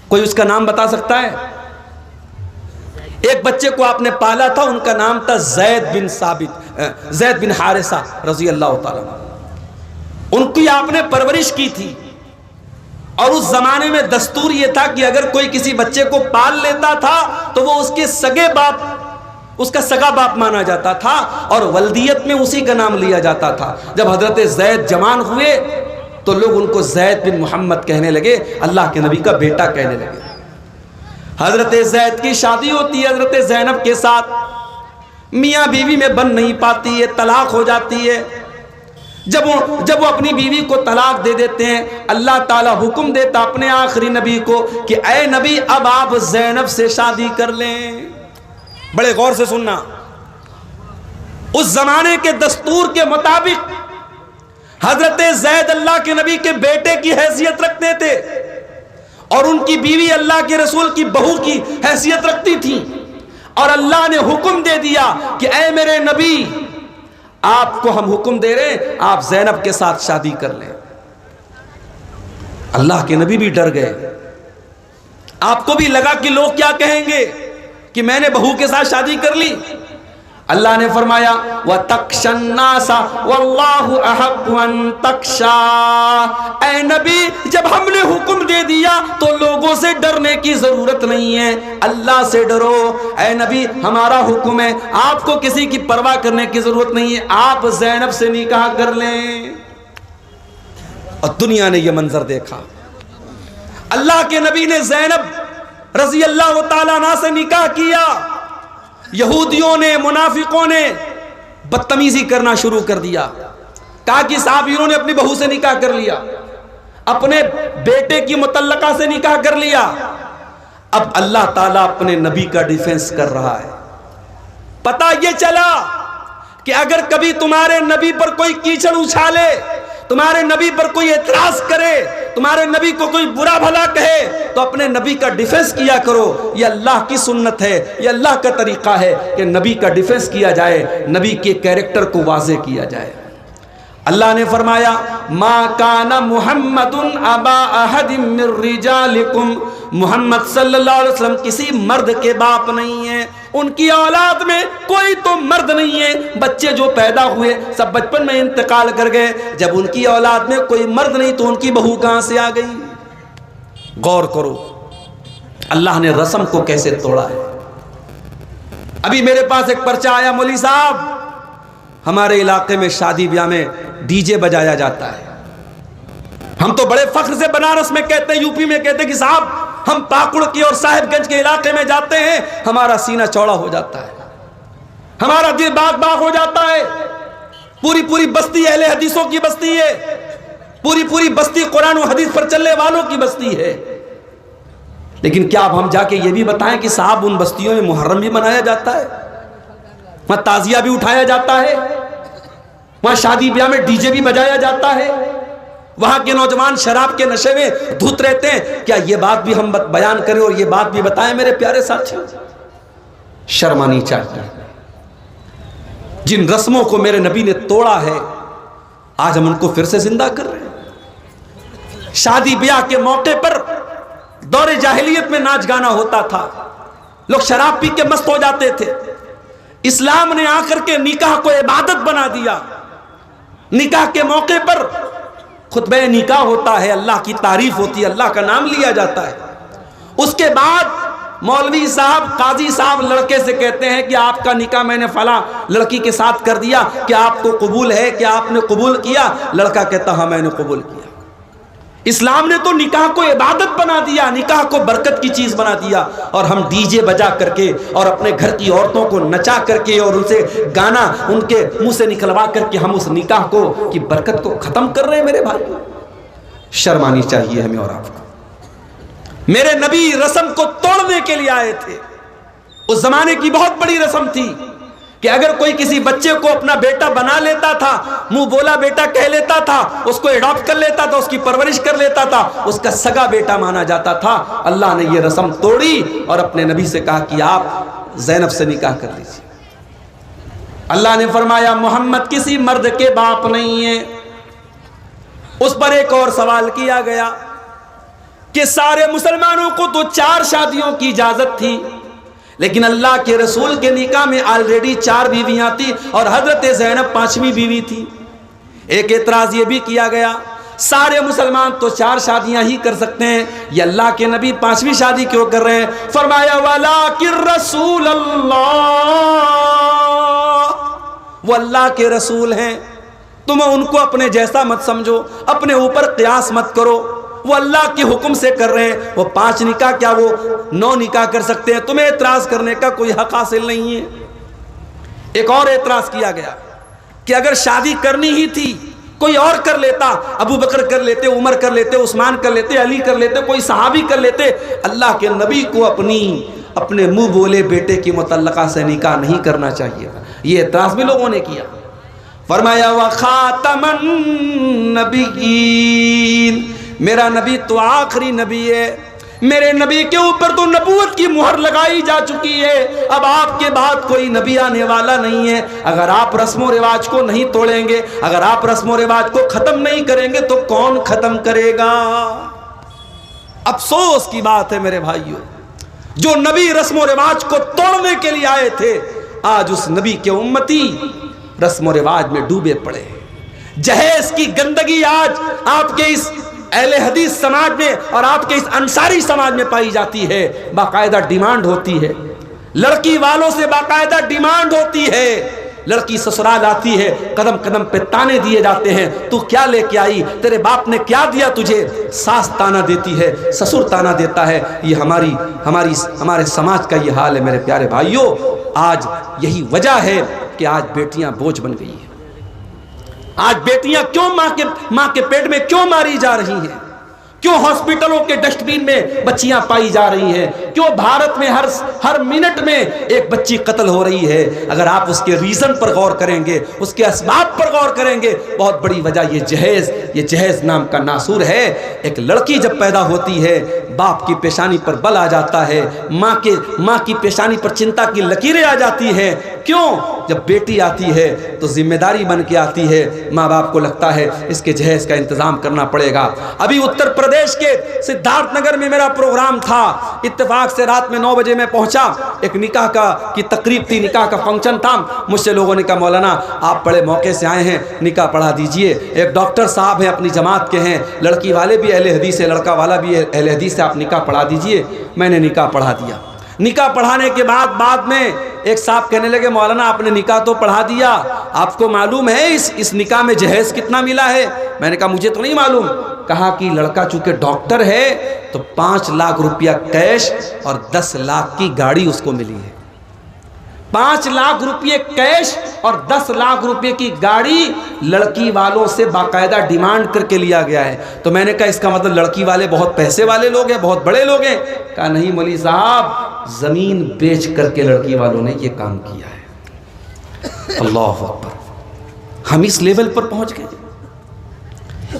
کوئی اس کا نام بتا سکتا ہے؟ ایک بچے کو آپ نے پالا تھا, ان کا نام تھا زید بن حارثہ رضی اللہ تعالیٰ عنہ. ان کی آپ نے پرورش کی تھی, اور اس زمانے میں دستور یہ تھا کہ اگر کوئی کسی بچے کو پال لیتا تھا تو وہ اس کے سگے باپ, اس کا سگا باپ مانا جاتا تھا, اور ولدیت میں اسی کا نام لیا جاتا تھا. جب حضرت زید جوان ہوئے تو لوگ ان کو زید بن محمد کہنے لگے, اللہ کے نبی کا بیٹا کہنے لگے. حضرت زید کی شادی ہوتی ہے حضرت زینب کے ساتھ, میاں بیوی میں بن نہیں پاتی ہے, طلاق ہو جاتی ہے. جب وہ اپنی بیوی کو طلاق دے دیتے ہیں, اللہ تعالیٰ حکم دیتا اپنے آخری نبی کو کہ اے نبی اب آپ زینب سے شادی کر لیں. بڑے غور سے سننا, اس زمانے کے دستور کے مطابق حضرت زید اللہ کے نبی کے بیٹے کی حیثیت رکھتے تھے, اور ان کی بیوی اللہ کے رسول کی بہو کی حیثیت رکھتی تھی. اور اللہ نے حکم دے دیا کہ اے میرے نبی آپ کو ہم حکم دے رہے ہیں آپ زینب کے ساتھ شادی کر لیں. اللہ کے نبی بھی ڈر گئے, آپ کو بھی لگا کہ لوگ کیا کہیں گے کہ میں نے بہو کے ساتھ شادی کر لی. اللہ نے فرمایا وَتَخْشَى النَّاسَ وَاللَّهُ أَحَقُّ أَن تَخْشَىٰ. اے نبی جب ہم نے حکم دے دیا تو لوگوں سے ڈرنے کی ضرورت نہیں ہے, اللہ سے ڈرو. اے نبی ہمارا حکم ہے, آپ کو کسی کی پرواہ کرنے کی ضرورت نہیں ہے, آپ زینب سے نکاح کر لیں. اور دنیا نے یہ منظر دیکھا, اللہ کے نبی نے زینب رضی اللہ تعالیٰ عنہ سے نکاح کیا. یہودیوں نے, منافقوں نے بدتمیزی کرنا شروع کر دیا, کہا کہ صاحب انہوں نے اپنی بہو سے نکاح کر لیا, اپنے بیٹے کی مطلقہ سے نکاح کر لیا. اب اللہ تعالیٰ اپنے نبی کا ڈیفنس کر رہا ہے. پتہ یہ چلا کہ اگر کبھی تمہارے نبی پر کوئی کیچڑ اچھالے, تمہارے نبی پر کوئی اعتراض کرے, تمہارے نبی کو کوئی برا بھلا کہے, تو اپنے نبی کا ڈیفنس کیا کرو. یہ اللہ کی سنت ہے, یہ اللہ کا طریقہ ہے کہ نبی کا ڈیفنس کیا جائے, نبی کے کیریکٹر کو واضح کیا جائے. اللہ نے فرمایا ما کان محمد ابا احد من رجالکم, محمد صلی اللہ علیہ وسلم کسی مرد کے باپ نہیں ہیں, ان کی اولاد میں کوئی تو مرد نہیں ہے. بچے جو پیدا ہوئے سب بچپن میں انتقال کر گئے, جب ان کی اولاد میں کوئی مرد نہیں تو ان کی بہو کہاں سے آ گئی؟ غور کرو اللہ نے رسم کو کیسے توڑا ہے. ابھی میرے پاس ایک پرچہ آیا, مولوی صاحب ہمارے علاقے میں شادی بیاہ میں ڈی جے بجایا جاتا ہے. ہم تو بڑے فخر سے بنارس میں کہتے ہیں, یو پی میں کہتے ہیں کہ صاحب ہم پاکڑ کی اور صاحب گنج کے علاقے میں جاتے ہیں, ہمارا سینہ چوڑا ہو جاتا ہے, ہمارا دل باغ باغ ہو جاتا ہے. پوری بستی اہل حدیثوں کی بستی ہے, پوری بستی قرآن و حدیث پر چلنے والوں کی بستی ہے. لیکن کیا اب ہم جا کے یہ بھی بتائیں کہ صاحب ان بستیوں میں محرم بھی منایا جاتا ہے, وہاں تعزیہ بھی اٹھایا جاتا ہے, وہاں شادی بیاہ میں ڈی جے بھی بجایا جاتا ہے, وہاں کے نوجوان شراب کے نشے میں دھت رہتے ہیں, کیا یہ بات بھی ہم بیان کریں اور یہ بات بھی بتائیں میرے پیارے ساتھیوں؟ شرم آنی چاہیے. جن رسموں کو میرے نبی نے توڑا ہے آج ہم ان کو پھر سے زندہ کر رہے ہیں. شادی بیاہ کے موقع پر دور جاہلیت میں ناچ گانا ہوتا تھا, لوگ شراب پی کے مست ہو جاتے تھے. اسلام نے آ کر کے نکاح کو عبادت بنا دیا. نکاح کے موقع پر خطبہ نکاح ہوتا ہے, اللہ کی تعریف ہوتی ہے, اللہ کا نام لیا جاتا ہے. اس کے بعد مولوی صاحب, قاضی صاحب لڑکے سے کہتے ہیں کہ آپ کا نکاح میں نے فلاں لڑکی کے ساتھ کر دیا, کیا آپ کو قبول ہے, کیا آپ نے قبول کیا؟ لڑکا کہتا ہاں میں نے قبول کیا. اسلام نے تو نکاح کو عبادت بنا دیا, نکاح کو برکت کی چیز بنا دیا, اور ہم ڈی جے بجا کر کے اور اپنے گھر کی عورتوں کو نچا کر کے اور ان سے گانا ان کے منہ سے نکلوا کر کے ہم اس نکاح کو کی برکت کو ختم کر رہے ہیں. میرے بھائی شرم آنی چاہیے ہمیں اور آپ کو. میرے نبی رسم کو توڑنے کے لیے آئے تھے. اس زمانے کی بہت بڑی رسم تھی کہ اگر کوئی کسی بچے کو اپنا بیٹا بنا لیتا تھا, منہ بولا بیٹا کہہ لیتا تھا, اس کو اڈاپٹ کر لیتا تھا, اس کی پرورش کر لیتا تھا, اس کا سگا بیٹا مانا جاتا تھا. اللہ نے یہ رسم توڑی اور اپنے نبی سے کہا کہ آپ زینب سے نکاح کر لیجیے. اللہ نے فرمایا محمد کسی مرد کے باپ نہیں ہے۔ اس پر ایک اور سوال کیا گیا کہ سارے مسلمانوں کو تو 4 شادیوں کی اجازت تھی، لیکن اللہ کے رسول کے نکاح میں آلریڈی 4 بیویاں تھی اور حضرت زینب 5ویں بیوی تھی۔ ایک اعتراض یہ بھی کیا گیا سارے مسلمان تو 4 شادیاں ہی کر سکتے ہیں، یہ اللہ کے نبی 5ویں شادی کیوں کر رہے ہیں؟ فرمایا وَلَٰكِن رَّسُولَ اللَّهِ، وہ اللہ کے رسول ہیں، تم ان کو اپنے جیسا مت سمجھو، اپنے اوپر قیاس مت کرو، وہ اللہ کے حکم سے کر رہے ہیں۔ وہ 5 نکاح کیا وہ 9 نکاح کر سکتے ہیں؟ تمہیں اعتراض کرنے کا کوئی حق حاصل نہیں ہے۔ ایک اور اعتراض کیا گیا کہ اگر شادی کرنی ہی تھی کوئی اور کر لیتا، ابو بکر کر لیتے، عمر کر لیتے، عثمان کر لیتے، علی کر لیتے، کوئی صحابی کر لیتے، اللہ کے نبی کو اپنے منہ بولے بیٹے کی متعلقہ سے نکاح نہیں کرنا چاہیے تھا۔ یہ اعتراض بھی لوگوں نے کیا۔ فرمایا وَخَاتَمَ النَّبِيِّينَ، میرا نبی تو آخری نبی ہے، میرے نبی کے اوپر تو نبوت کی مہر لگائی جا چکی ہے، اب آپ کے بعد کوئی نبی آنے والا نہیں ہے۔ اگر آپ رسم و رواج کو نہیں توڑیں گے، اگر آپ رسم و رواج کو ختم نہیں کریں گے تو کون ختم کرے گا؟ افسوس کی بات ہے میرے بھائیوں، جو نبی رسم و رواج کو توڑنے کے لیے آئے تھے، آج اس نبی کے امتی رسم و رواج میں ڈوبے پڑے۔ جہیز کی گندگی آج آپ کے اس اہل حدیث سماج میں اور آپ کے اس انصاری سماج میں پائی جاتی ہے۔ باقاعدہ ڈیمانڈ ہوتی ہے، لڑکی والوں سے باقاعدہ ڈیمانڈ ہوتی ہے، لڑکی سسرال آتی ہے، قدم قدم پہ تانے دیے جاتے ہیں، تو کیا لے کے آئی، تیرے باپ نے کیا دیا تجھے؟ ساس تانا دیتی ہے، سسر تانا دیتا ہے۔ یہ ہمارے سماج کا یہ حال ہے میرے پیارے بھائیوں۔ آج یہی وجہ ہے کہ آج بیٹیاں بوجھ بن گئی ہیں۔ آج بیٹیاں کیوں ماں کے پیٹ میں کیوں ماری جا رہی ہیں؟ کیوں ہاسپٹلوں کے ڈسٹ بین میں بچیاں پائی جا رہی ہیں؟ کیوں بھارت میں ہر منٹ میں ایک بچی قتل ہو رہی ہے؟ اگر آپ اس کے ریزن پر غور کریں گے، اس کے اسباب پر غور کریں گے، بہت بڑی وجہ یہ جہیز نام کا ناسور ہے۔ ایک لڑکی جب پیدا ہوتی ہے، باپ کی پیشانی پر بل آ جاتا ہے، ماں کی پیشانی پر چنتا کی لکیریں آ جاتی ہیں۔ کیوں؟ جب بیٹی آتی ہے تو ذمہ داری بن کے آتی ہے، ماں باپ کو لگتا ہے اس کے جہیز کا انتظام کرنا پڑے گا۔ ابھی اتر پردیش کے سدھارتھ نگر میں میرا پروگرام تھا، اتفاق سے رات میں 9 بجے میں پہنچا، ایک نکاح کی تقریب تھی، نکاح کا فنکشن تھا۔ مجھ سے لوگوں نے کہا مولانا آپ بڑے موقع سے آئے ہیں، نکاح پڑھا دیجئے۔ ایک ڈاکٹر صاحب ہیں، اپنی جماعت کے ہیں، لڑکی والے بھی اہل حدیث ہے، لڑکا والا بھی اہل حدیث ہے، آپ نکاح پڑھا دیجئے۔ میں نے نکاح پڑھا دیا۔ نکاح پڑھانے کے بعد میں ایک صاحب کہنے لگے مولانا آپ نے نکاح تو پڑھا دیا، آپ کو معلوم ہے اس نکاح میں جہیز کتنا ملا ہے؟ میں نے کہا مجھے تو نہیں معلوم۔ کہا کہ لڑکا چونکہ ڈاکٹر ہے تو 5 لاکھ روپیہ کیش اور 10 لاکھ کی گاڑی اس کو ملی ہے۔ 5 لاکھ روپے کیش اور 10 لاکھ روپے کی گاڑی لڑکی والوں سے باقاعدہ ڈیمانڈ کر کے لیا گیا ہے۔ تو میں نے کہا اس کا مطلب لڑکی والے بہت پیسے والے لوگ ہیں، بہت بڑے لوگ ہیں؟ کہا نہیں مولوی صاحب، زمین بیچ کر کے لڑکی والوں نے یہ کام کیا ہے۔ اللہ اکبر، ہم اس لیول پر پہنچ گئے۔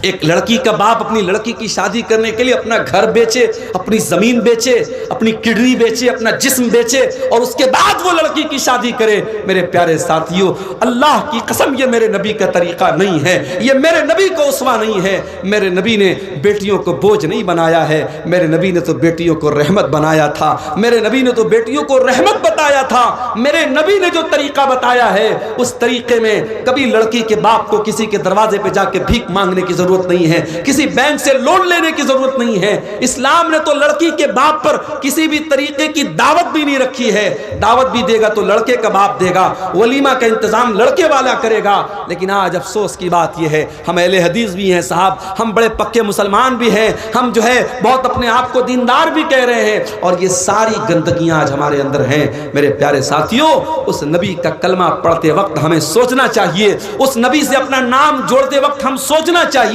ایک لڑکی کا باپ اپنی لڑکی کی شادی کرنے کے لیے اپنا گھر بیچے، اپنی زمین بیچے، اپنی کڈنی بیچے، اپنا جسم بیچے، اور اس کے بعد وہ لڑکی کی شادی کرے۔ میرے پیارے ساتھیوں، اللہ کی قسم یہ میرے نبی کا طریقہ نہیں ہے، یہ میرے نبی کو اسوہ نہیں ہے۔ میرے نبی نے بیٹیوں کو بوجھ نہیں بنایا ہے، میرے نبی نے تو بیٹیوں کو رحمت بنایا تھا، میرے نبی نے تو بیٹیوں کو رحمت بتایا تھا۔ میرے نبی نے جو طریقہ بتایا ہے اس طریقے میں کبھی لڑکی کے باپ کو کسی کے دروازے پہ جا کے بھیک مانگنے کی ضرورت نہیں ہے، کسی بینک سے لون لینے کی ضرورت نہیں ہے۔ اسلام نے تو لڑکی کے باپ پر کسی بھی طریقے کی دعوت بھی نہیں رکھی ہے۔ دعوت بھی دے گا تو لڑکے کا باپ دے گا، ولیمہ کا انتظام لڑکے والا کرے گا۔ لیکن آج افسوس کی بات یہ ہے، ہم اہل حدیث بھی ہیں صاحب، ہم بڑے پکے مسلمان بھی ہیں، ہم جو ہے بہت اپنے آپ کو دیندار بھی کہہ رہے ہیں، اور یہ ساری گندگیاں آج ہمارے اندر ہیں۔ میرے پیارے ساتھیوں، اس نبی کا کلمہ پڑھتے وقت ہمیں سوچنا چاہیے، اس نبی سے اپنا نام جوڑتے وقت ہم سوچنا چاہیے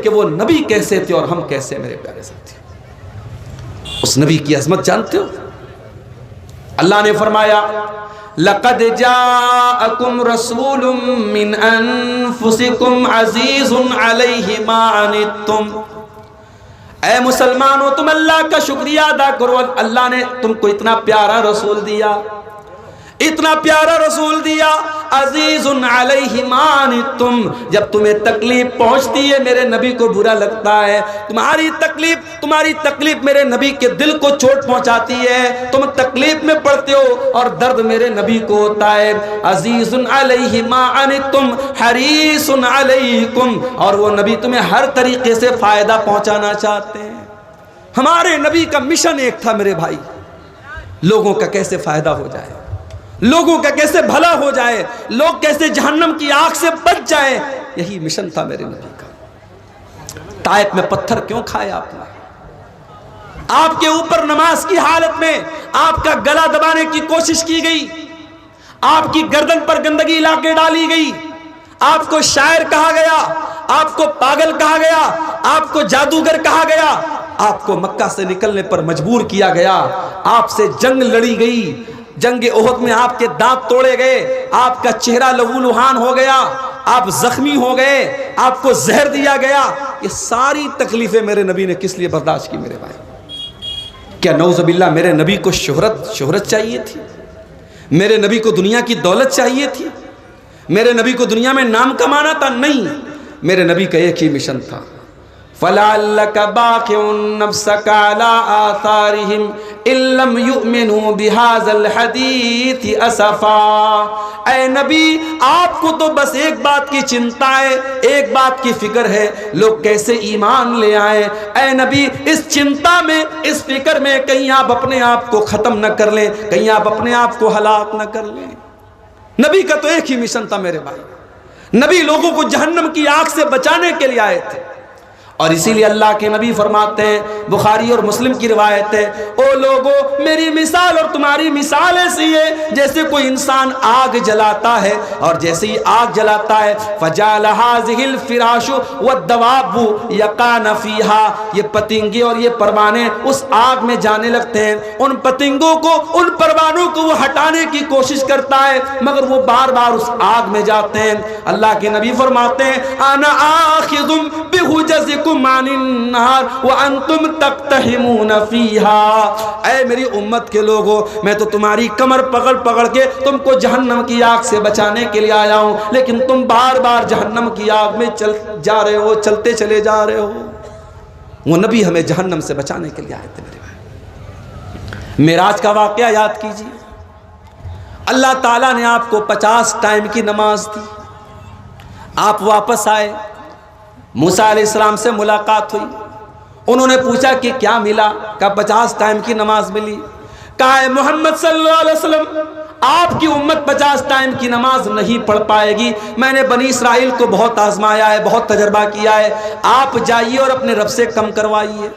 کہ وہ نبی کیسے تھے اور ہم کیسے۔ میرے پیارے ساتھی، اس نبی کی عظمت جانتے ہو؟ اللہ نے فرمایا لَقَدْ جَاءَكُمْ رَسُولٌ مِّنْ أَنفُسِكُمْ عَزِيزٌ عَلَيْهِ مَا عَنِتُّمْ۔ اے مسلمانوں، تم اللہ کا شکریہ ادا کرو، اللہ نے تم کو اتنا پیارا رسول دیا، اتنا پیارا رسول دیا، عزیز علیہ ما عنتم، جب تمہیں تکلیف پہنچتی ہے میرے نبی کو برا لگتا ہے، تمہاری تکلیف میرے نبی کے دل کو چوٹ پہنچاتی ہے، تم تکلیف میں پڑتے ہو اور درد میرے نبی کو ہوتا ہے۔ عزیز علیہ ما عنتم حریص علیکم، اور وہ نبی تمہیں ہر طریقے سے فائدہ پہنچانا چاہتے ہیں۔ ہمارے نبی کا مشن ایک تھا میرے بھائی، لوگوں کا کیسے فائدہ ہو جائے، لوگوں کا کیسے بھلا ہو جائے، لوگ کیسے جہنم کی آگ سے بچ جائے، یہی مشن تھا میرے نبی کا۔ طائف میں پتھر کیوں کھائے آپ نے؟ آپ کے اوپر نماز کی حالت میں آپ کا گلا دبانے کی کوشش کی گئی، آپ کی گردن پر گندگی لا کے ڈالی گئی، آپ کو شاعر کہا گیا، آپ کو پاگل کہا گیا، آپ کو جادوگر کہا گیا، آپ کو مکہ سے نکلنے پر مجبور کیا گیا، آپ سے جنگ لڑی گئی، جنگ احد میں آپ کے دانت توڑے گئے، آپ کا چہرہ لہو لہان ہو گیا، آپ زخمی ہو گئے، آپ کو زہر دیا گیا۔ یہ ساری تکلیفیں میرے نبی نے کس لیے برداشت کی میرے بھائی؟ کیا نعوذ باللہ میرے نبی کو شہرت چاہیے تھی؟ میرے نبی کو دنیا کی دولت چاہیے تھی؟ میرے نبی کو دنیا میں نام کمانا تھا؟ نہیں، میرے نبی کا ایک ہی مشن تھا، فَلَعَلَّكَ بَاخِعٌ نَفْسَكَ عَلَىٰ آثَارِهِمْ إِن لَّمْ يُؤْمِنُوا بِهَٰذَا الْحَدِيثِ أَسَفًا۔ اے نبی، آپ کو تو بس ایک بات کی چنتا ہے، ایک بات کی فکر ہے، لوگ کیسے ایمان لے آئیں۔ اے نبی، اس چنتا میں، اس فکر میں کہیں آپ اپنے آپ کو ختم نہ کر لیں، کہیں آپ اپنے آپ کو ہلاک نہ کر لیں۔ نبی کا تو ایک ہی مشن تھا میرے بھائی، نبی لوگوں کو جہنم کی آگ سے بچانے کے لیے آئے تھے۔ اور اسی لیے اللہ کے نبی فرماتے ہیں، بخاری اور مسلم کی روایت ہے، او لوگو، میری مثال اور تمہاری مثال ایسی ہے جیسے کوئی انسان آگ جلاتا ہے، اور جیسے ہی آگ جلاتا ہے فَجَعَلَ هَٰذِهِ الْفِرَاشُ وَالدَّوَابُ يَقَعْنَ فِيهَا، یہ پتنگے اور یہ پروانے اس آگ میں جانے لگتے ہیں، ان پتنگوں کو، ان پروانوں کو وہ ہٹانے کی کوشش کرتا ہے مگر وہ بار بار اس آگ میں جاتے ہیں۔ اللہ کے نبی فرماتے ہیں، أَنَا آخِذٌ بِحُجَزِكُمْ عن النار وانتم تقتحمون فيها۔ اے میری امت کے لوگوں، میں تو تمہاری کمر پکڑ کے تم کو جہنم کی آگ سے بچانے کے لیے آیا ہوں، لیکن تم بار بار جہنم کی آگ میں چلتے چلے جا رہے ہو۔ وہ نبی ہمیں جہنم سے بچانے کے لیے آئے تھے میرے بھائی۔ معراج کا واقعہ یاد کیجیے، اللہ تعالیٰ نے آپ کو 50 ٹائم کی نماز دی، آپ واپس آئے، موسیٰ علیہ السلام سے ملاقات ہوئی، انہوں نے پوچھا کہ کیا ملا؟ کہا 50 ٹائم کی نماز ملی۔ کہا اے محمد صلی اللہ علیہ وسلم، آپ کی امت 50 ٹائم کی نماز نہیں پڑھ پائے گی، میں نے بنی اسرائیل کو بہت آزمایا ہے، بہت تجربہ کیا ہے، آپ جائیے اور اپنے رب سے کم کروائیے۔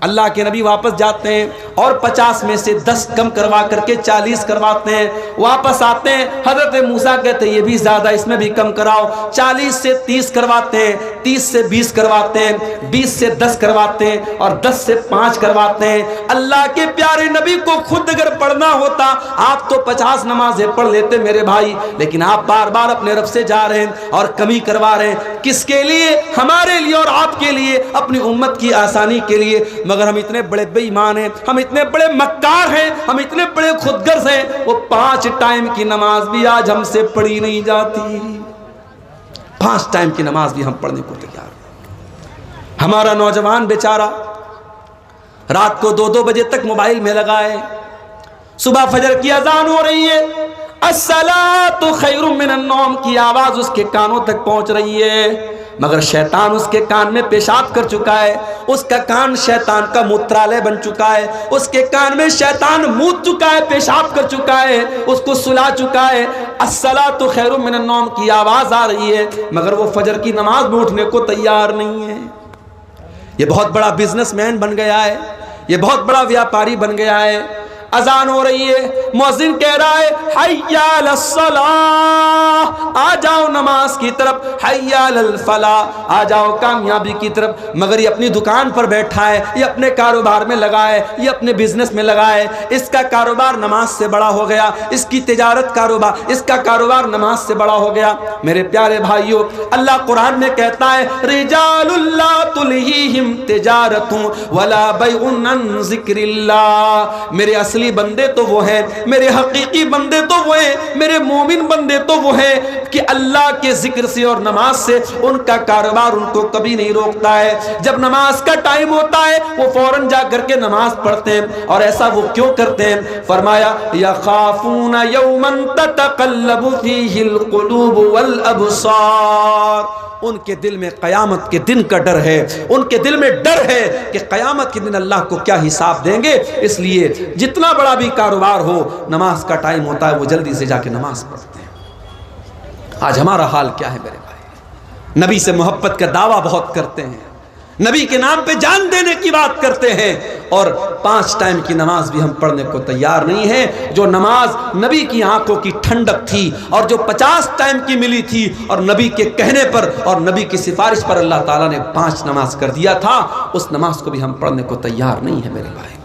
اللہ کے نبی واپس جاتے ہیں اور 50 میں سے 10 کم کروا کر کے 40 کرواتے ہیں، واپس آتے ہیں، حضرت موسیٰ کہتے ہیں یہ بھی زیادہ، اس میں بھی کم کراؤ، 40 سے 30 کرواتے ہیں، 30 سے 20 کرواتے ہیں، 20 سے 10 کرواتے ہیں اور 10 سے 5 کرواتے ہیں۔ اللہ کے پیارے نبی کو خود اگر پڑھنا ہوتا آپ تو 50 نمازیں پڑھ لیتے میرے بھائی، لیکن آپ بار بار اپنے رب سے جا رہے ہیں اور کمی کروا رہے ہیں، کس کے لیے؟ ہمارے لیے اور آپ کے لیے، اپنی امت کی آسانی کے لیے۔ مگر ہم اتنے بڑے بے ایمان ہیں، ہم اتنے بڑے مکار ہیں، ہم اتنے بڑے خود غرض ہیں، وہ 5 ٹائم کی نماز بھی آج ہم سے پڑھی نہیں جاتی، 5 ٹائم کی نماز بھی ہم پڑھنے کو تیار ہیں۔ ہمارا نوجوان بیچارہ رات کو 2-2 بجے تک موبائل میں لگا ہے، صبح فجر کی اذان ہو رہی ہے، الصلاۃ خیر من النوم کی آواز اس کے کانوں تک پہنچ رہی ہے، مگر شیطان اس کے کان میں پیشاب کر چکا ہے، اس کا کان شیطان کا موترالے بن چکا ہے، اس کے کان میں شیطان موت چکا ہے، پیشاب کر چکا ہے، اس کو سلا چکا ہے، الصلاۃ خیر من النوم کی آواز آ رہی ہے مگر وہ فجر کی نماز میں اٹھنے کو تیار نہیں ہے۔ یہ بہت بڑا بزنس مین بن گیا ہے، یہ بہت بڑا ویاپاری بن گیا ہے، اذان ہو رہی ہے، مؤذن کہہ رہا ہے حی علی الصلاۃ، آ جاؤ جاؤ نماز کی طرف، حی علی الفلاح، آ جاؤ کامیابی کی طرف، مگر یہ اپنی دکان پر بیٹھا ہے، یہ اپنے کاروبار میں لگا ہے، یہ اپنے بزنس میں لگا ہے، اس کا کاروبار نماز سے بڑا ہو گیا، اس کی تجارت کاروبار، اس کا کاروبار نماز سے بڑا ہو گیا۔ میرے پیارے بھائیوں، اللہ قرآن میں کہتا ہے رجال لا تلہیہم تجارت ولا بیع عن ذکر اللہ، میرے اصلی بندے تو وہ ہیں، میرے حقیقی بندے تو وہ ہیں، میرے مومن بندے تو وہ ہیں کہ اللہ کے ذکر سے اور نماز سے ان کا کاروبار ان کو کبھی نہیں روکتا ہے۔ جب نماز کا ٹائم ہوتا ہے وہ فوراً جا کر کے نماز پڑھتے ہیں، اور ایسا وہ کیوں کرتے ہیں؟ فرمایا یخافون یوما تتقلب فیہ القلوب والابصار، ان کے دل میں قیامت کے دن کا ڈر ہے، ان کے دل میں ڈر ہے کہ قیامت کے دن اللہ کو کیا حساب دیں گے، اس لیے جتنا بڑا بھی کاروبار ہو، نماز کا ٹائم ہوتا ہے وہ جلدی سے جا کے نماز پڑھتے ہیں۔ آج ہمارا حال کیا ہے میرے بھائی؟ نبی سے محبت کا دعویٰ بہت کرتے ہیں، نبی کے نام پہ جان دینے کی بات کرتے ہیں، اور 5 ٹائم کی نماز بھی ہم پڑھنے کو تیار نہیں ہیں۔ جو نماز نبی کی آنکھوں کی ٹھنڈک تھی اور جو 50 ٹائم کی ملی تھی، اور نبی کے کہنے پر اور نبی کی سفارش پر اللہ تعالیٰ نے 5 نماز کر دیا تھا، اس نماز کو بھی ہم پڑھنے کو تیار نہیں ہیں میرے بھائی۔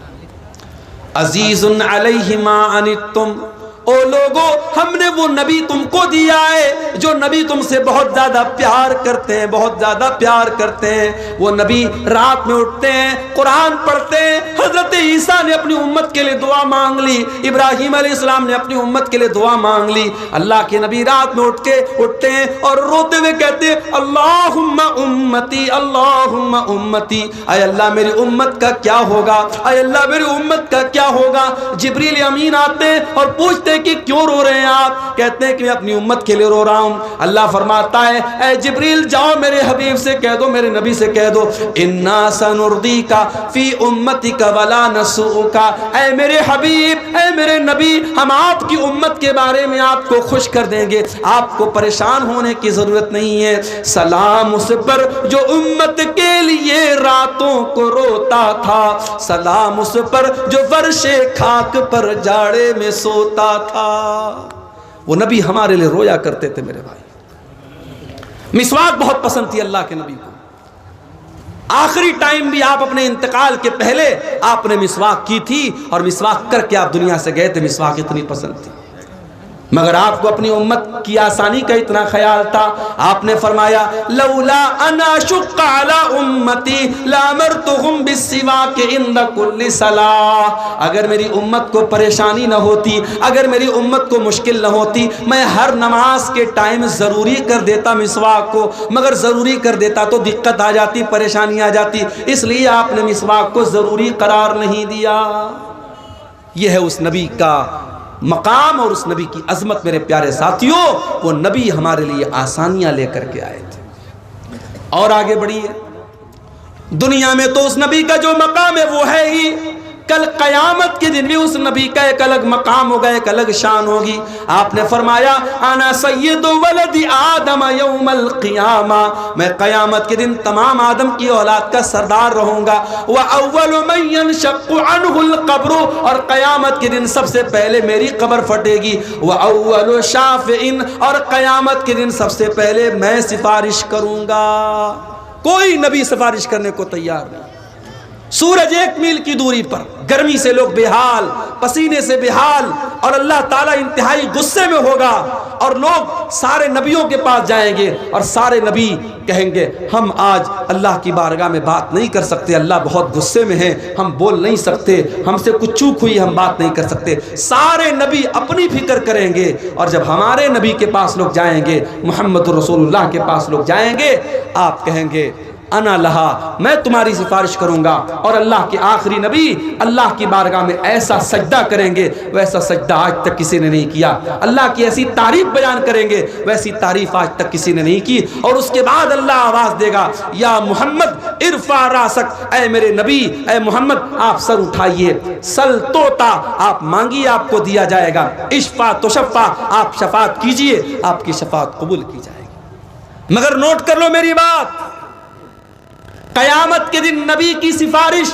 عزیز علیہ ما عنتم، او لوگو ہم نے وہ نبی تم کو دیا ہے جو نبی تم سے بہت زیادہ پیار کرتے ہیں، بہت زیادہ پیار کرتے ہیں۔ وہ نبی رات میں اٹھتے ہیں، قرآن پڑھتے ہیں۔ حضرت عیسیٰ نے اپنی امت کے لیے دعا مانگ لی، ابراہیم علیہ السلام نے اپنی امت کے لیے دعا مانگ لی۔ اللہ کے نبی رات میں اٹھتے ہیں اور روتے ہوئے کہتے ہیں اللہم امتی، اللہم امتی، اے اللہ میری امت کا کیا ہوگا، اے اللہ میری امت کا کیا ہوگا۔ جبریل امین آتے ہیں اور پوچھتے کہ کیوں رو رہے ہیں آپ؟ کہتے ہیں کہ میں اپنی امت کے لیے رو رہا ہوں۔ اللہ فرماتا ہے اے جبریل جاؤ میرے حبیب سے کہہ دو، میرے نبی سے کہہ دو انا سنردیک فی امتک ولا نسوک، اے میرے حبیب، اے میرے نبی، ہم آپ کی امت کے بارے میں آپ کو خوش کر دیں گے، آپ کو پریشان ہونے کی ضرورت نہیں ہے۔ سلام اس پر جو امت کے لیے راتوں کو روتا تھا، سلام اس پر جو فرش خاک پر جاڑے میں سوتا تھا۔ وہ نبی ہمارے لیے رویا کرتے تھے میرے بھائی۔ مسواک بہت پسند تھی اللہ کے نبی کو، آخری ٹائم بھی آپ اپنے انتقال کے پہلے آپ نے مسواک کی تھی، اور مسواک کر کے آپ دنیا سے گئے تھے، مسواک اتنی پسند تھی۔ مگر آپ کو اپنی امت کی آسانی کا اتنا خیال تھا، آپ نے فرمایا لولا انا شق علی امتی لامرتهم بالسواک عند كل صلاۃ، اگر میری امت کو پریشانی نہ ہوتی، اگر میری امت کو مشکل نہ ہوتی، میں ہر نماز کے ٹائم ضروری کر دیتا مسواک کو، مگر ضروری کر دیتا تو دقت آ جاتی، پریشانی آ جاتی، اس لیے آپ نے مسواک کو ضروری قرار نہیں دیا۔ یہ ہے اس نبی کا مقام اور اس نبی کی عظمت میرے پیارے ساتھیوں۔ وہ نبی ہمارے لیے آسانیاں لے کر کے آئے تھے۔ اور آگے بڑھیے، دنیا میں تو اس نبی کا جو مقام ہے وہ ہے ہی، کل قیامت کے دن بھی اس نبی کا ایک الگ مقام ہوگا، ایک الگ شان ہوگی۔ آپ نے فرمایا انا سید ولد آدم یوم القیامہ، میں قیامت کے دن تمام آدم کی اولاد کا سردار رہوں گا۔ وَأَوَّلُ مَنْ يَنشَقُّ عَنْهُ الْقَبْرُ، اور قیامت کے دن سب سے پہلے میری قبر پھٹے گی۔ وَأَوَّلُ شَافِعٍ، اور قیامت کے دن سب سے پہلے میں سفارش کروں گا۔ کوئی نبی سفارش کرنے کو تیار نہیں۔ سورج 1 میل کی دوری پر، گرمی سے لوگ بے حال، پسینے سے بے حال، اور اللہ تعالیٰ انتہائی غصے میں ہوگا، اور لوگ سارے نبیوں کے پاس جائیں گے اور سارے نبی کہیں گے ہم آج اللہ کی بارگاہ میں بات نہیں کر سکتے، اللہ بہت غصے میں ہے، ہم بول نہیں سکتے، ہم سے کچھ چوک ہوئی، ہم بات نہیں کر سکتے۔ سارے نبی اپنی فکر کریں گے، اور جب ہمارے نبی کے پاس لوگ جائیں گے، محمد رسول اللہ کے پاس لوگ جائیں گے، آپ کہیں گے انا لہا، میں تمہاری سفارش کروں گا۔ اور اللہ کے آخری نبی اللہ کی بارگاہ میں ایسا سجدہ کریں گے، ویسا سجدہ آج تک کسی نے نہیں کیا۔ اللہ کی ایسی تعریف بیان کریں گے، ویسی تعریف آج تک کسی نے نہیں کی۔ اور اس کے بعد اللہ آواز دے گا یا محمد ارفع راسک، اے میرے نبی، اے محمد آپ سر اٹھائیے، سل توتا، آپ مانگیے آپ کو دیا جائے گا، اشفا تشفا، آپ شفاعت کیجئے آپ کی شفاعت قبول کی جائے گی۔ مگر نوٹ کر لو میری بات، قیامت کے دن نبی کی سفارش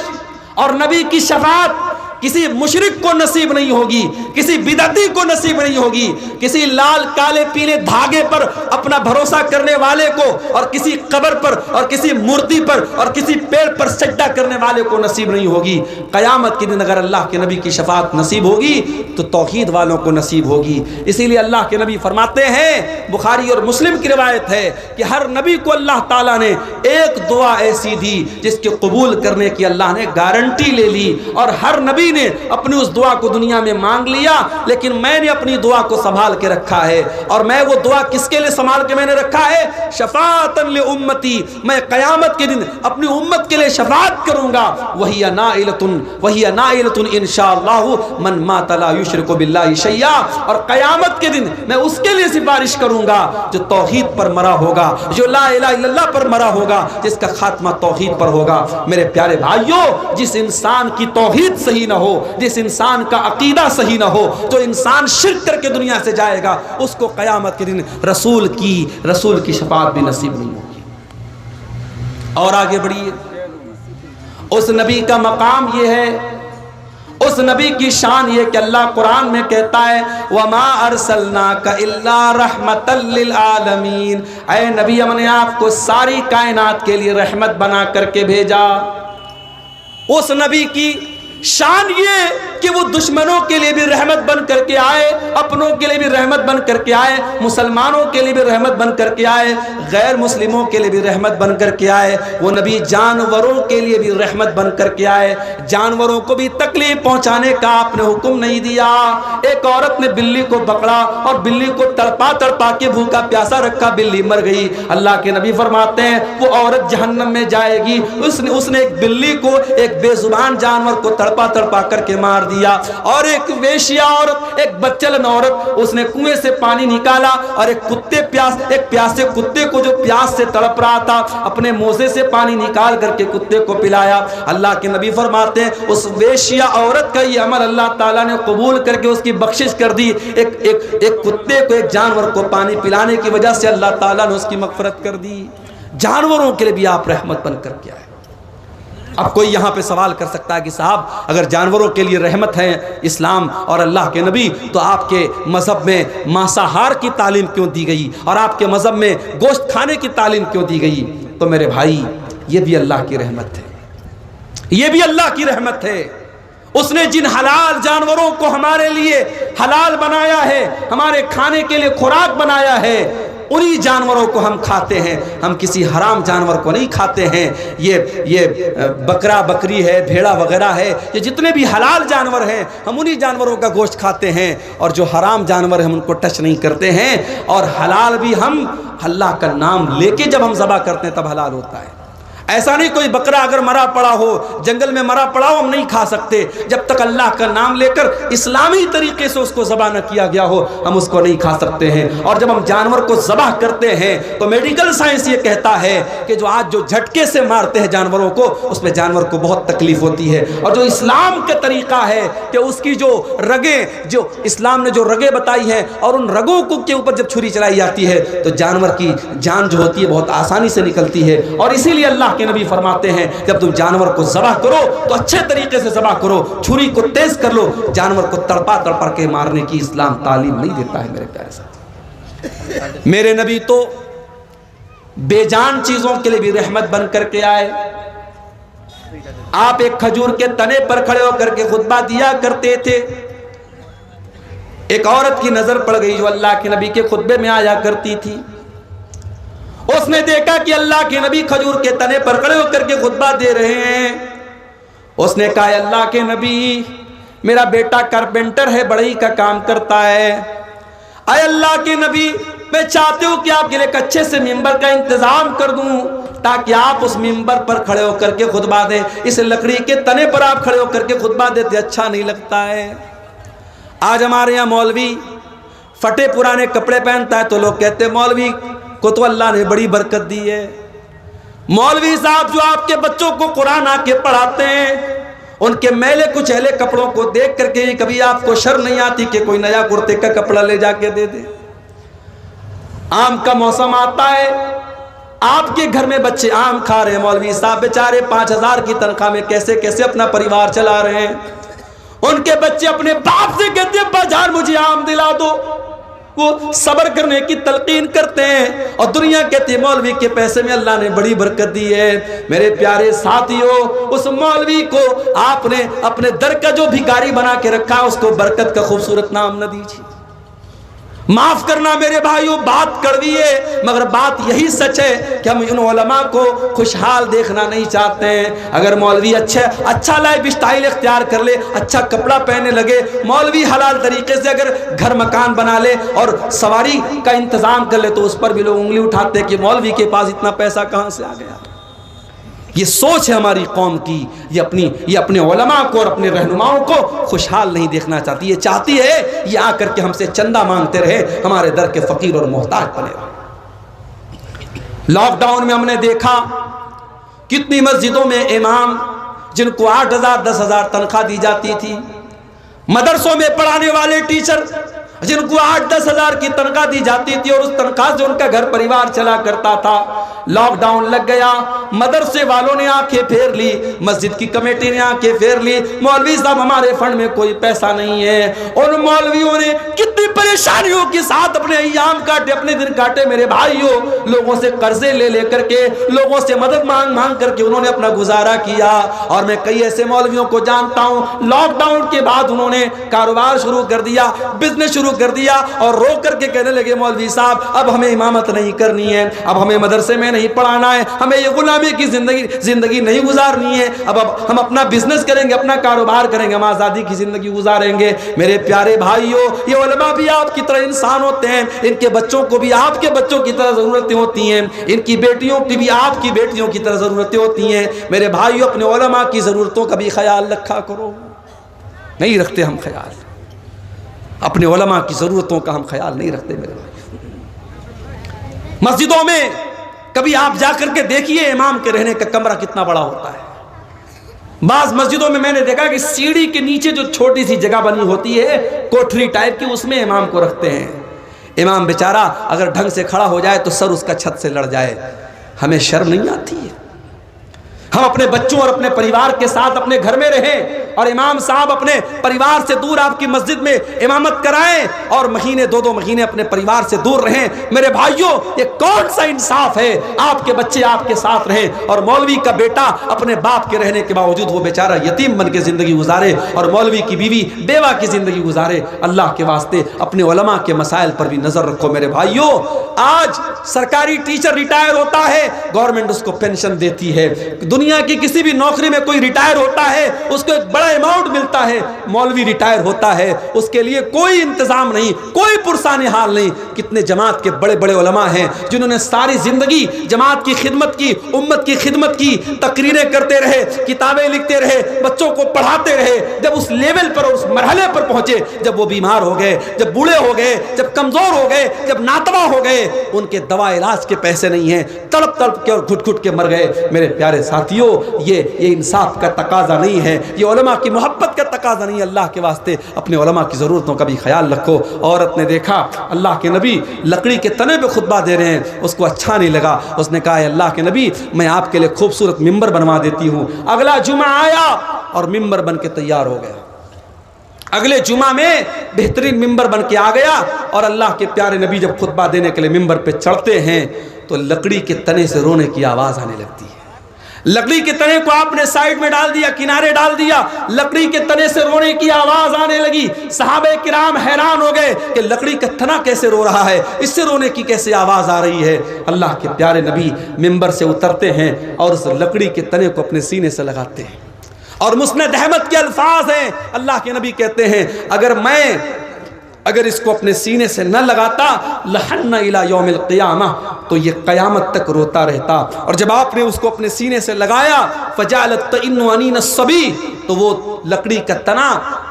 اور نبی کی شفاعت کسی مشرک کو نصیب نہیں ہوگی، کسی بدعتی کو نصیب نہیں ہوگی، کسی لال کالے پیلے دھاگے پر اپنا بھروسہ کرنے والے کو، اور کسی قبر پر اور کسی مورتی پر اور کسی پیڑ پر سجدہ کرنے والے کو نصیب نہیں ہوگی۔ قیامت کے دن اگر اللہ کے نبی کی شفاعت نصیب ہوگی تو توحید والوں کو نصیب ہوگی۔ اسی لیے اللہ کے نبی فرماتے ہیں، بخاری اور مسلم کی روایت ہے کہ ہر نبی کو اللہ تعالیٰ نے ایک دعا ایسی دی جس کے قبول کرنے کی اللہ نے گارنٹی لے لی، اور ہر نبی نے اپنی اس دعا کو دنیا میں مانگ لیا، لیکن میں نے اپنی دعا کو سنبھال کے رکھا ہے۔ اور میں وہ دعا کس کے لیے سنبھال کے میں نے رکھا ہے؟ شفاعتن لامتی، میں قیامت کے دن اپنی امت کے لیے شفاعت کروں گا۔ وہی نائلۃ انشاءاللہ من مات لا یشرک باللہ شیئا، اور قیامت کے دن میں اس کے لیے سفارش کروں گا جو توحید پر مرا ہوگا، جو لا الہ الا اللہ پر مرا ہوگا، جس کا خاتمہ توحید پر ہوگا۔ میرے پیارے بھائیوں، جس انسان کی توحید صحیح نہ ہو، جس انسان کا عقیدہ صحیح نہ ہو، جو انسان شرک کر کے دنیا سے جائے گا، اس کو قیامت کے دن رسول کی شفاعت بھی نصیب نہیں ہوگی۔ اور آگے بڑھیے، اس نبی کا مقام یہ ہے، اس نبی کی شان یہ کہ اللہ قرآن میں کہتا ہے وَمَا أَرْسَلْنَاكَ إِلَّا رَحْمَةً لِّلْعَالَمِينَ، اے نبی ہم نے آپ کو ساری کائنات کے لیے رحمت بنا کر کے بھیجا۔ اس نبی کی شان یہ کہ وہ دشمنوں کے لیے بھی رحمت بن کر کے آئے، اپنوں کے لیے بھی رحمت بن کر کے آئے، مسلمانوں کے لیے بھی رحمت بن کر کے آئے، غیر مسلموں کے لیے بھی رحمت بن کر کے آئے۔ وہ نبی جانوروں کے لیے بھی رحمت بن کر کے آئے، جانوروں کو بھی تکلیف پہنچانے کا آپ نے حکم نہیں دیا۔ ایک عورت نے بلی کو پکڑا اور بلی کو تڑپا تڑپا کے بھوکا پیاسا رکھا، بلی مر گئی۔ اللہ کے نبی فرماتے ہیں وہ عورت جہنم میں جائے گی، اس نے ایک بلی کو، ایک بے زبان جانور کو تڑپا تڑپا کر کے مار دیا۔ اور ایک ویشیا عورت، ایک بچلن عورت، اس نے کنویں سے پانی نکالا اور ایک پیاسے کتے کو جو پیاس سے تڑپ رہا تھا اپنے موزے سے پانی نکال کر کے کتے کو پلایا۔ اللہ کے نبی فرماتے ہیں اس ویشیا عورت کا یہ عمل اللہ تعالیٰ نے قبول کر کے اس کی بخشش کر دی۔ ایک کتے کو، ایک جانور کو پانی پلانے کی وجہ سے اللہ تعالیٰ نے اس کی مغفرت کر دی۔ جانوروں کے لیے بھی آپ رحمت بن کر کے آئے۔ اب کوئی یہاں پہ سوال کر سکتا ہے کہ صاحب اگر جانوروں کے لیے رحمت ہے اسلام اور اللہ کے نبی، تو آپ کے مذہب میں مانساہار کی تعلیم کیوں دی گئی، اور آپ کے مذہب میں گوشت کھانے کی تعلیم کیوں دی گئی؟ تو میرے بھائی، یہ بھی اللہ کی رحمت ہے، یہ بھی اللہ کی رحمت ہے۔ اس نے جن حلال جانوروں کو ہمارے لیے حلال بنایا ہے، ہمارے کھانے کے لیے خوراک بنایا ہے، انہی جانوروں کو ہم کھاتے ہیں، ہم کسی حرام جانور کو نہیں کھاتے ہیں۔ یہ بکرا بکری ہے، بھیڑا وغیرہ ہے، یہ جتنے بھی حلال جانور ہیں ہم انہی جانوروں کا گوشت کھاتے ہیں، اور جو حرام جانور ہیں ہم ان کو ٹچ نہیں کرتے ہیں۔ اور حلال بھی ہم اللہ کا نام لے کے جب ہم ذبح کرتے ہیں تب حلال ہوتا ہے۔ ایسا نہیں کوئی بکرا اگر مرا پڑا ہو، جنگل میں مرا پڑا ہو، ہم نہیں کھا سکتے جب تک اللہ کا نام لے کر اسلامی طریقے سے اس کو ذبح نہ کیا گیا ہو، ہم اس کو نہیں کھا سکتے ہیں۔ اور جب ہم جانور کو ذبح کرتے ہیں تو میڈیکل سائنس یہ کہتا ہے کہ جو جھٹکے سے مارتے ہیں جانوروں کو، اس میں جانور کو بہت تکلیف ہوتی ہے۔ اور جو اسلام کا طریقہ ہے کہ اس کی جو رگیں، جو اسلام نے جو رگیں بتائی ہیں، اور ان رگوں کے اوپر جب چھری چلائی جاتی ہے تو جانور کی جان جو ہوتی ہے بہت آسانی سے نکلتی ہے۔ اور اسی لیے اللہ کے نبی فرماتے ہیں جب تم جانور کو ذبح کرو تو اچھے طریقے سے ذبح کرو، چھری کو تیز کر لو، جانور کو تڑپا تڑپا کے مارنے کی اسلام تعلیم نہیں دیتا ہے۔ میرے پیارے ساتھی، میرے نبی تو بے جان چیزوں کے لیے بھی رحمت بن کر کے آئے۔ آپ ایک کھجور کے تنے پر کھڑے ہو کر کے خطبہ دیا کرتے تھے۔ ایک عورت کی نظر پڑ گئی جو اللہ کے نبی کے خطبے میں آیا کرتی تھی۔ اس نے دیکھا کہ اللہ کے نبی کھجور کے تنے پر کھڑے ہو کر کے خطبہ دے رہے ہیں۔ اس نے کہا اللہ کے نبی، میرا بیٹا کارپینٹر ہے، بڑھئی کا کام کرتا ہے، اے اللہ کے نبی میں چاہتی ہوں کہ آپ کے لیے ایک اچھے سے ممبر کا انتظام کر دوں تاکہ آپ اس ممبر پر کھڑے ہو کر کے خطبہ دیں۔ اس لکڑی کے تنے پر آپ کھڑے ہو کر کے خطبہ دیتے اچھا نہیں لگتا ہے۔ آج ہمارے یہاں مولوی پھٹے پرانے کپڑے پہنتا ہے تو لوگ کہتے ہیں مولوی کو تو اللہ نے بڑی برکت دی ہے۔ مولوی صاحب جو آپ کے بچوں کو قرآن آ کے پڑھاتے ہیں، ان کے میلے کچیلے کپڑوں کو دیکھ کر کے کبھی آپ کو شرم نہیں آتی کہ کوئی نیا کرتے کا کپڑا لے جا کے دے دے؟ آم کا موسم آتا ہے، آپ کے گھر میں بچے آم کھا رہے ہیں، مولوی صاحب بیچارے 5000 کی تنخواہ میں کیسے کیسے اپنا پریوار چلا رہے ہیں۔ ان کے بچے اپنے باپ سے کہتے ہیں ابا جان مجھے آم دلا دو، وہ صبر کرنے کی تلقین کرتے ہیں، اور دنیا کہتی ہے مولوی کے پیسے میں اللہ نے بڑی برکت دی ہے۔ میرے پیارے ساتھیوں، اس مولوی کو آپ نے اپنے در کا جو بھکاری بنا کے رکھا، اس کو برکت کا خوبصورت نام نہ دیجیے۔ معاف کرنا میرے بھائیوں، بات کڑوی ہے مگر بات یہی سچ ہے کہ ہم ان علماء کو خوشحال دیکھنا نہیں چاہتے ہیں۔ اگر مولوی اچھا لائف اسٹائل اختیار کر لے، اچھا کپڑا پہننے لگے، مولوی حلال طریقے سے اگر گھر مکان بنا لے اور سواری کا انتظام کر لے، تو اس پر بھی لوگ انگلی اٹھاتے ہیں کہ مولوی کے پاس اتنا پیسہ کہاں سے آ گیا۔ یہ سوچ ہے ہماری قوم کی، یہ اپنے علماء کو اور اپنے رہنماؤں کو خوشحال نہیں دیکھنا چاہتی، یہ چاہتی ہے یہ آ کر کے ہم سے چندہ مانگتے رہے، ہمارے در کے فقیر اور محتاج بنے رہے۔ لاک ڈاؤن میں ہم نے دیکھا کتنی مسجدوں میں امام جن کو 8,000 10,000 تنخواہ دی جاتی تھی، مدرسوں میں پڑھانے والے ٹیچر جن کو 8-10 ہزار کی تنخواہ دی جاتی تھی اور اس تنخواہ سے ان کا گھر پریوار چلا کرتا تھا، لاک ڈاؤن لگ گیا، مدرسے والوں نے آنکھیں پھیر لی، مسجد کی کمیٹی نے آنکھیں پھیر لی، مولوی صاحب ہمارے فنڈ میں کوئی پیسہ نہیں ہے۔ ان مولویوں نے کتنی پریشانیوں کے ساتھ اپنے ایام کاٹے، اپنے دن کاٹے میرے بھائیوں، لوگوں سے قرضے لے کر کے، لوگوں سے مدد مانگ کر کے انہوں نے اپنا گزارا کیا۔ اور میں کئی ایسے مولویوں کو جانتا ہوں، لاک ڈاؤن کے بعد انہوں نے کاروبار شروع کر دیا، بزنس شروع کر دیا، اور رو کر کے کہنے لگے مولوی صاحب اب ہمیں امامت نہیں کرنی ہے، اب ہمیں مدرسے میں نہیں پڑھانا ہے، ہمیں یہ غلامی کی زندگی نہیں گزارنی ہے، اب ہم اپنا بزنس کریں گے، اپنا کاروبار کریں گے، ہم آزادی کی زندگی گزاریں گے۔ میرے پیارے بھائیوں، یہ علماء بھی آپ کی طرح انسان ہوتے ہیں، ان کے بچوں کو بھی آپ کے بچوں کی طرح ضرورتیں ہوتی ہیں، ان کی بیٹیوں کی بھی آپ کی بیٹیوں کی طرح ضرورتیں ہوتی ہیں۔ میرے بھائیوں، اپنے علماء کی ضرورتوں کا بھی خیال رکھا کرو۔ نہیں رکھتے ہم خیال، اپنے علماء کی ضرورتوں کا ہم خیال نہیں رکھتے میرے بھائی۔ مسجدوں میں کبھی آپ جا کر کے دیکھیے امام کے رہنے کا کمرہ کتنا بڑا ہوتا ہے۔ بعض مسجدوں میں نے دیکھا کہ سیڑھی کے نیچے جو چھوٹی سی جگہ بنی ہوتی ہے کوٹھری ٹائپ کی، اس میں امام کو رکھتے ہیں۔ امام بیچارہ اگر ڈھنگ سے کھڑا ہو جائے تو سر اس کا چھت سے لڑ جائے۔ ہمیں شرم نہیں آتی ہے؟ ہم اپنے بچوں اور اپنے پریوار کے ساتھ اپنے گھر میں رہیں اور امام صاحب اپنے پریوار سے دور آپ کی مسجد میں امامت کرائیں اور مہینے 2 مہینے اپنے پریوار سے دور رہیں۔ میرے بھائیوں، یہ کون سا انصاف ہے؟ آپ کے بچے آپ کے ساتھ رہیں اور مولوی کا بیٹا اپنے باپ کے رہنے کے باوجود وہ بیچارہ یتیم بن کے زندگی گزارے اور مولوی کی بیوی بیوہ کی زندگی گزارے۔ اللہ کے واسطے اپنے علماء کے مسائل پر بھی نظر رکھو میرے بھائیوں۔ آج سرکاری ٹیچر ریٹائر ہوتا ہے، گورنمنٹ اس کو پینشن دیتی ہے۔ دنیا کی کسی بھی نوکری میں کوئی ریٹائر ہوتا ہے، اس کو ایک بڑا اماؤنٹ ملتا ہے۔ مولوی ریٹائر ہوتا ہے، اس کے لیے کوئی انتظام نہیں، کوئی پرسان حال نہیں۔ کتنے جماعت کے بڑے بڑے علماء ہیں جنہوں نے ساری زندگی جماعت کی خدمت کی، امت کی خدمت کی، تقریریں کرتے رہے، کتابیں لکھتے رہے، بچوں کو پڑھاتے رہے۔ جب اس لیول پر اور اس مرحلے پر پہنچے، جب وہ بیمار ہو گئے، جب بوڑھے ہو گئے، جب کمزور ہو گئے، جب ناتواں ہو گئے، ان کے دوا علاج کے پیسے نہیں ہیں، تڑپ تڑپ کے اور گھٹ گھٹ کے مر گئے۔ میرے پیارے ساتھیوں، یہ انصاف کا تقاضا نہیں ہے، یہ علماء کی محبت کا تقاضا نہیں ہے۔ اللہ کے واسطے اپنے علماء کی ضرورتوں کا بھی خیال رکھو۔ عورت نے دیکھا اللہ کے نبی لکڑی کے تنے پہ خطبہ دے رہے ہیں، اس کو اچھا نہیں لگا، اس نے کہا اے اللہ کے نبی میں آپ کے لیے خوبصورت ممبر بنوا دیتی ہوں۔ اگلا جمعہ آیا اور ممبر بن کے تیار ہو گیا، اگلے جمعہ میں بہترین ممبر بن کے آ گیا۔ اور اللہ کے پیارے نبی جب خطبہ دینے کے لیے ممبر پہ چڑھتے ہیں تو لکڑی کے تنے سے رونے کی آواز آنے لگتی ہے۔ لکڑی کے تنے کو آپ نے سائیڈ میں ڈال دیا، کنارے ڈال دیا، لکڑی کے تنے سے رونے کی آواز آنے لگی۔ صحابہ کرام حیران ہو گئے کہ لکڑی کا تنا کیسے رو رہا ہے، اس سے رونے کی کیسے آواز آ رہی ہے۔ اللہ کے پیارے نبی ممبر سے اترتے ہیں اور اس لکڑی کے تنے کو اپنے سینے سے لگاتے ہیں، اور مسند احمد کے الفاظ ہیں، اللہ کے نبی کہتے ہیں اگر اس کو اپنے سینے سے نہ لگاتا لحن الی یوم القیامہ، تو یہ قیامت تک روتا رہتا۔ اور جب آپ نے اس کو اپنے سینے سے لگایا فجعلت تئن انین الصبی، تو وہ لکڑی کا تنا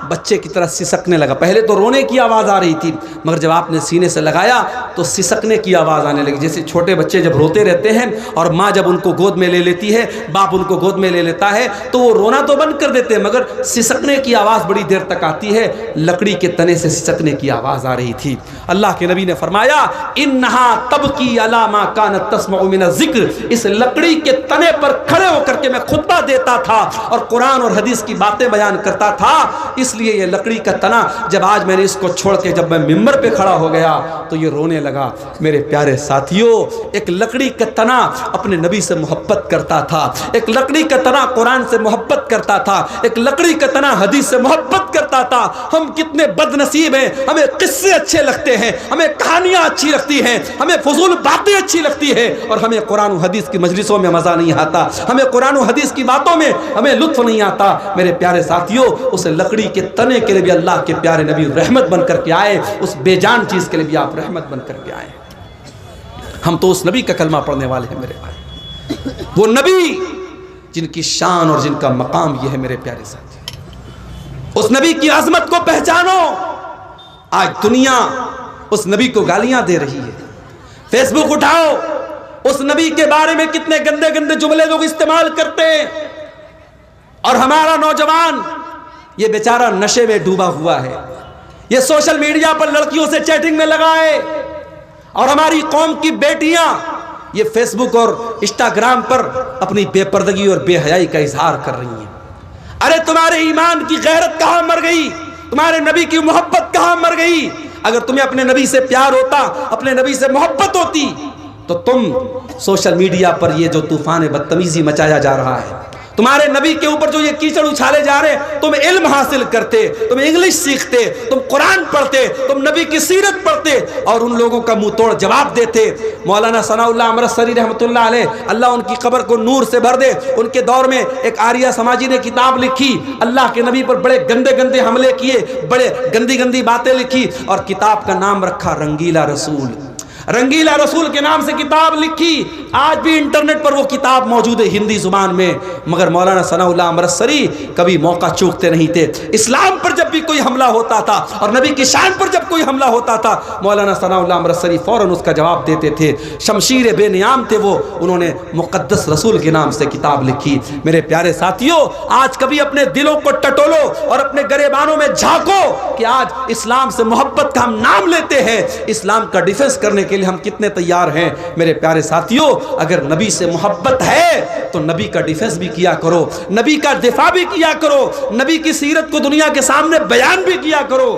بچے کی طرح سسکنے لگا۔ پہلے تو رونے کی آواز آ رہی تھی، مگر جب آپ نے سینے سے لگایا تو سسکنے کی آواز آنے لگی۔ جیسے چھوٹے بچے جب روتے رہتے ہیں اور ماں جب ان کو گود میں لے لیتی ہے، باپ ان کو گود میں لے لیتا ہے، تو وہ رونا تو بند کر دیتے ہیں مگر سسکنے کی آواز بڑی دیر تک آتی ہے۔ لکڑی کے تنے سے سسکنے کی آواز آ رہی تھی۔ اللہ کے نبی نے فرمایا انہا تبکی علی ما کانت تسمع من الذکر، اس لکڑی کے تنے پر کھڑے ہو کر کے میں خطبہ دیتا تھا اور قرآن اور حدیث کی باتیں بیان کرتا تھا، اس اس لیے یہ لکڑی کا تنا جب آج میں نے اس کو چھوڑ کے جب میں ممبر پہ کھڑا ہو گیا تو یہ رونے لگا۔ میرے پیارے ساتھیوں، ایک لکڑی کا تنا اپنے نبی سے محبت کرتا تھا، ایک لکڑی کا تنا قرآن سے محبت کرتا تھا، ایک لکڑی کا تنا حدیث سے محبت کرتا تھا۔ ہم کتنے بد نصیب ہیں، ہمیں قصے اچھے لگتے ہیں، ہمیں کہانیاں اچھی لگتی ہیں، ہمیں فضول باتیں اچھی لگتی ہیں، اور ہمیں قرآن و حدیث کی مجلسوں میں مزہ نہیں آتا، ہمیں قرآن و حدیث کی باتوں میں ہمیں لطف نہیں آتا۔ میرے پیارے ساتھیوں، اس لکڑی کے تنے کے لیے بھی اللہ کے پیارے نبی رحمت بن کر کے آئے، اس بے جان چیز کے لیے بھی آپ رحمت بن کر کے آئے۔ ہم تو اس نبی کا کلمہ پڑھنے والے ہیں میرے بھائی، وہ نبی جن کی شان اور جن کا مقام یہ ہے میرے پیارے ساتھی۔ اس نبی کی عظمت کو پہچانو۔ آج دنیا اس نبی کو گالیاں دے رہی ہے، فیس بک اٹھاؤ، اس نبی کے بارے میں کتنے گندے گندے جملے لوگ استعمال کرتے ہیں، اور ہمارا نوجوان یہ بیچارہ نشے میں ڈوبا ہوا ہے، یہ سوشل میڈیا پر لڑکیوں سے چیٹنگ میں لگا ہے، اور ہماری قوم کی بیٹیاں یہ فیس بک اور انسٹاگرام پر اپنی بے پردگی اور بے حیائی کا اظہار کر رہی ہیں۔ ارے تمہارے ایمان کی غیرت کہاں مر گئی؟ تمہارے نبی کی محبت کہاں مر گئی؟ اگر تمہیں اپنے نبی سے پیار ہوتا، اپنے نبی سے محبت ہوتی، تو تم سوشل میڈیا پر یہ جو طوفان بدتمیزی مچایا جا رہا ہے، تمہارے نبی کے اوپر جو یہ کیچڑ اچھالے جا رہے ہیں، تم علم حاصل کرتے، تم انگلش سیکھتے، تم قرآن پڑھتے، تم نبی کی سیرت پڑھتے اور ان لوگوں کا منہ توڑ جواب دیتے۔ مولانا ثناء اللہ امرتسری رحمۃ اللہ علیہ، اللہ ان کی قبر کو نور سے بھر دے، ان کے دور میں ایک آریہ سماجی نے کتاب لکھی، اللہ کے نبی پر بڑے گندے گندے حملے کیے، بڑے گندی گندی باتیں لکھی، اور کتاب کا نام رکھا رنگیلا رسول۔ رنگیلا رسول کے نام سے کتاب لکھی، آج بھی انٹرنیٹ پر وہ کتاب موجود ہے ہندی زبان میں، مگر مولانا ثناء اللہ امرتسری کبھی موقع چوکتے نہیں تھے۔ اسلام پر جب بھی کوئی حملہ ہوتا تھا اور نبی کی شان پر جب کوئی حملہ ہوتا تھا، مولانا ثناء اللہ امرتسری فوراً اس کا جواب دیتے تھے۔ شمشیر بے نیام تھے وہ، انہوں نے مقدس رسول کے نام سے کتاب لکھی۔ میرے پیارے ساتھیوں، آج کبھی اپنے دلوں کو ٹٹولو اور اپنے گریبانوں میں جھانکو کہ آج اسلام سے محبت کا ہم نام لیتے ہیں، اسلام کا ڈیفنس کرنے کے لیے ہم کتنے تیار ہیں۔ میرے پیارے ساتھیوں، اگر نبی سے محبت ہے تو نبی کا ڈیفنس بھی کیا کرو، نبی کا دفاع بھی کیا کرو، نبی کی سیرت کو دنیا کے سامنے بیان بھی کیا کرو۔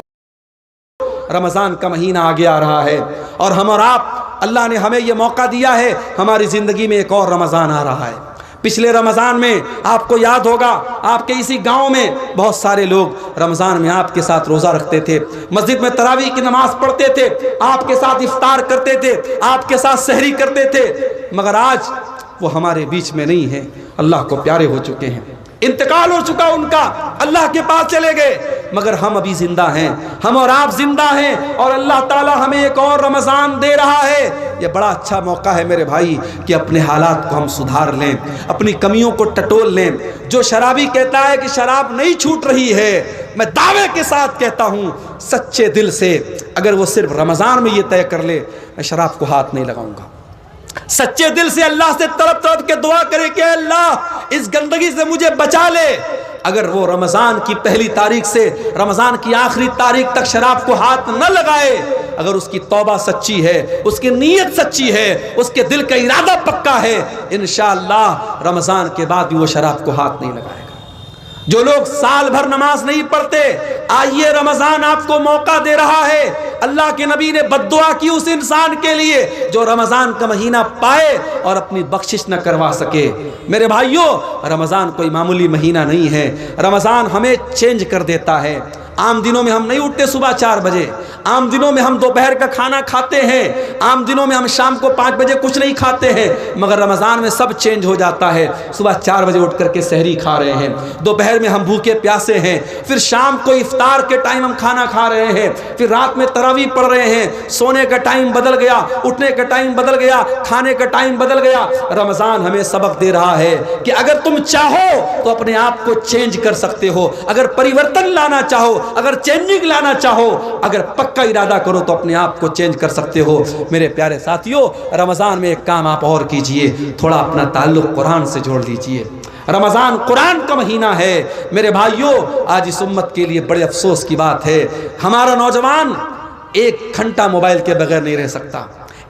رمضان کا مہینہ آگے آ رہا ہے، اور ہم اور آپ، اللہ نے ہمیں یہ موقع دیا ہے، ہماری زندگی میں ایک اور رمضان آ رہا ہے۔ پچھلے رمضان میں آپ کو یاد ہوگا، آپ کے اسی گاؤں میں بہت سارے لوگ رمضان میں آپ کے ساتھ روزہ رکھتے تھے، مسجد میں تراویح کی نماز پڑھتے تھے، آپ کے ساتھ افطار کرتے تھے، آپ کے ساتھ سحری کرتے تھے، مگر آج وہ ہمارے بیچ میں نہیں ہیں، اللہ کو پیارے ہو چکے ہیں، انتقال ہو چکا ان کا، اللہ کے پاس چلے گئے، مگر ہم ابھی زندہ ہیں، ہم اور آپ زندہ ہیں، اور اللہ تعالی ہمیں ایک اور رمضان دے رہا ہے۔ یہ بڑا اچھا موقع ہے میرے بھائی کہ اپنے حالات کو ہم سدھار لیں، اپنی کمیوں کو ٹٹول لیں۔ جو شرابی کہتا ہے کہ شراب نہیں چھوٹ رہی ہے، میں دعوے کے ساتھ کہتا ہوں سچے دل سے، اگر وہ صرف رمضان میں یہ طے کر لے میں شراب کو ہاتھ نہیں لگاؤں گا، سچے دل سے اللہ سے تڑپ تڑپ کے دعا کرے کہ اللہ اس گندگی سے مجھے بچا لے، اگر وہ رمضان کی پہلی تاریخ سے رمضان کی آخری تاریخ تک شراب کو ہاتھ نہ لگائے، اگر اس کی توبہ سچی ہے، اس کی نیت سچی ہے، اس کے دل کا ارادہ پکا ہے، انشاءاللہ رمضان کے بعد بھی وہ شراب کو ہاتھ نہیں لگائے گا۔ جو لوگ سال بھر نماز نہیں پڑھتے، آئیے رمضان آپ کو موقع دے رہا ہے۔ اللہ کے نبی نے بد دعا کی اس انسان کے لیے جو رمضان کا مہینہ پائے اور اپنی بخشش نہ کروا سکے۔ میرے بھائیوں، رمضان کوئی معمولی مہینہ نہیں ہے، رمضان ہمیں چینج کر دیتا ہے۔ عام دنوں میں ہم نہیں اٹھتے صبح 4 بجے، عام دنوں میں ہم دوپہر کا کھانا کھاتے ہیں، عام دنوں میں ہم شام کو 5 بجے کچھ نہیں کھاتے ہیں، مگر رمضان میں سب چینج ہو جاتا ہے۔ صبح 4 بجے اٹھ کر کے سحری کھا رہے ہیں، دوپہر میں ہم بھوکے پیاسے ہیں، پھر شام کو افطار کے ٹائم ہم کھانا کھا رہے ہیں، پھر رات میں تراویح پڑھ رہے ہیں، سونے کا ٹائم بدل گیا، اٹھنے کا ٹائم بدل گیا، کھانے کا ٹائم بدل گیا۔ رمضان ہمیں سبق دے رہا ہے کہ اگر تم چاہو تو اپنے آپ کو چینج کر سکتے ہو، اگر پریورتن لانا چاہو، اگر چینجنگ لانا چاہو، اگر پکا ارادہ کرو تو اپنے آپ کو چینج کر سکتے ہو۔ میرے پیارے ساتھیوں، رمضان میں ایک کام آپ اور کیجئے، تھوڑا اپنا تعلق قرآن سے جوڑ لیجئے۔ رمضان قرآن کا مہینہ ہے۔ میرے بھائیوں، آج اس امت کے لیے بڑے افسوس کی بات ہے، ہمارا نوجوان 1 گھنٹہ موبائل کے بغیر نہیں رہ سکتا،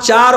4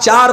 4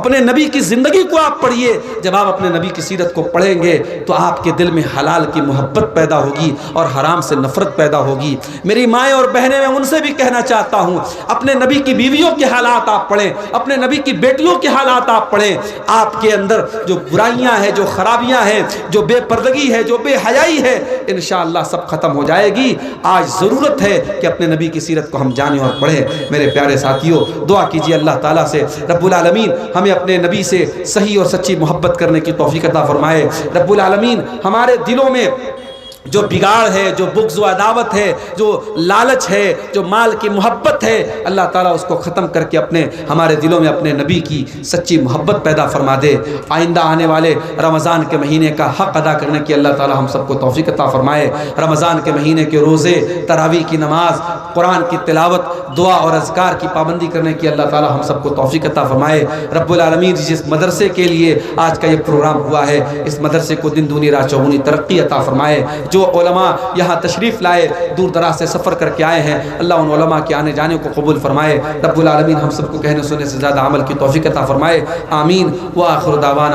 اپنے نبی کی زندگی کو آپ پڑھیے. جب آپ اپنے نبی کی سیرت کو پڑھیں گے تو آپ کے دل میں حلال کی محبت پیدا ہوگی اور حرام سے نفرت پیدا ہوگی. میری مائیں اور بہنیں، میں ان سے بھی کہنا چاہتا ہوں، اپنے نبی کی بیویوں کے حالات آپ پڑھیں، اپنے نبی کی بیٹیوں کے حالات آپ پڑھیں. آپ کے اندر جو برائیاں ہیں، جو خرابیاں ہیں، جو بے پردگی ہے، جو بے حیائی ہے، انشاءاللہ سب ختم ہو جائے گی. آج ضرورت ہے کہ اپنے نبی کی سیرت کو ہم جانیں اور پڑھیں. میرے پیارے ساتھیوں، دعا کیجیے اللہ تعالیٰ سے رب العالمین ہمیں اپنے نبی سے صحیح اور سچی محبت کرنے کی توفیق عطا فرمائے. رب العالمین ہمارے دلوں میں جو بگاڑ ہے، جو بغض و عداوت ہے، جو لالچ ہے، جو مال کی محبت ہے، اللہ تعالیٰ اس کو ختم کر کے ہمارے دلوں میں اپنے نبی کی سچی محبت پیدا فرما دے. آئندہ آنے والے رمضان کے مہینے کا حق ادا کرنے کی اللہ تعالیٰ ہم سب کو توفیق عطا فرمائے. رمضان کے مہینے کے روزے، تراویح کی نماز، قرآن کی تلاوت، دعا اور اذکار کی پابندی کرنے کی اللہ تعالیٰ ہم سب کو توفیق عطا فرمائے. رب العالمین جس مدرسے کے لیے آج کا یہ پروگرام ہوا ہے، اس مدرسے کو دن دونی رات چوگنی ترقی عطا فرمائے. جو علماء یہاں تشریف لائے، دور دراز سے سفر کر کے آئے ہیں، اللہ ان علماء کے آنے جانے کو قبول فرمائے. رب العالمین ہم سب کو کہنے سننے سے زیادہ عمل کی توفیق عطا فرمائے. آمین. وآخر دعوانا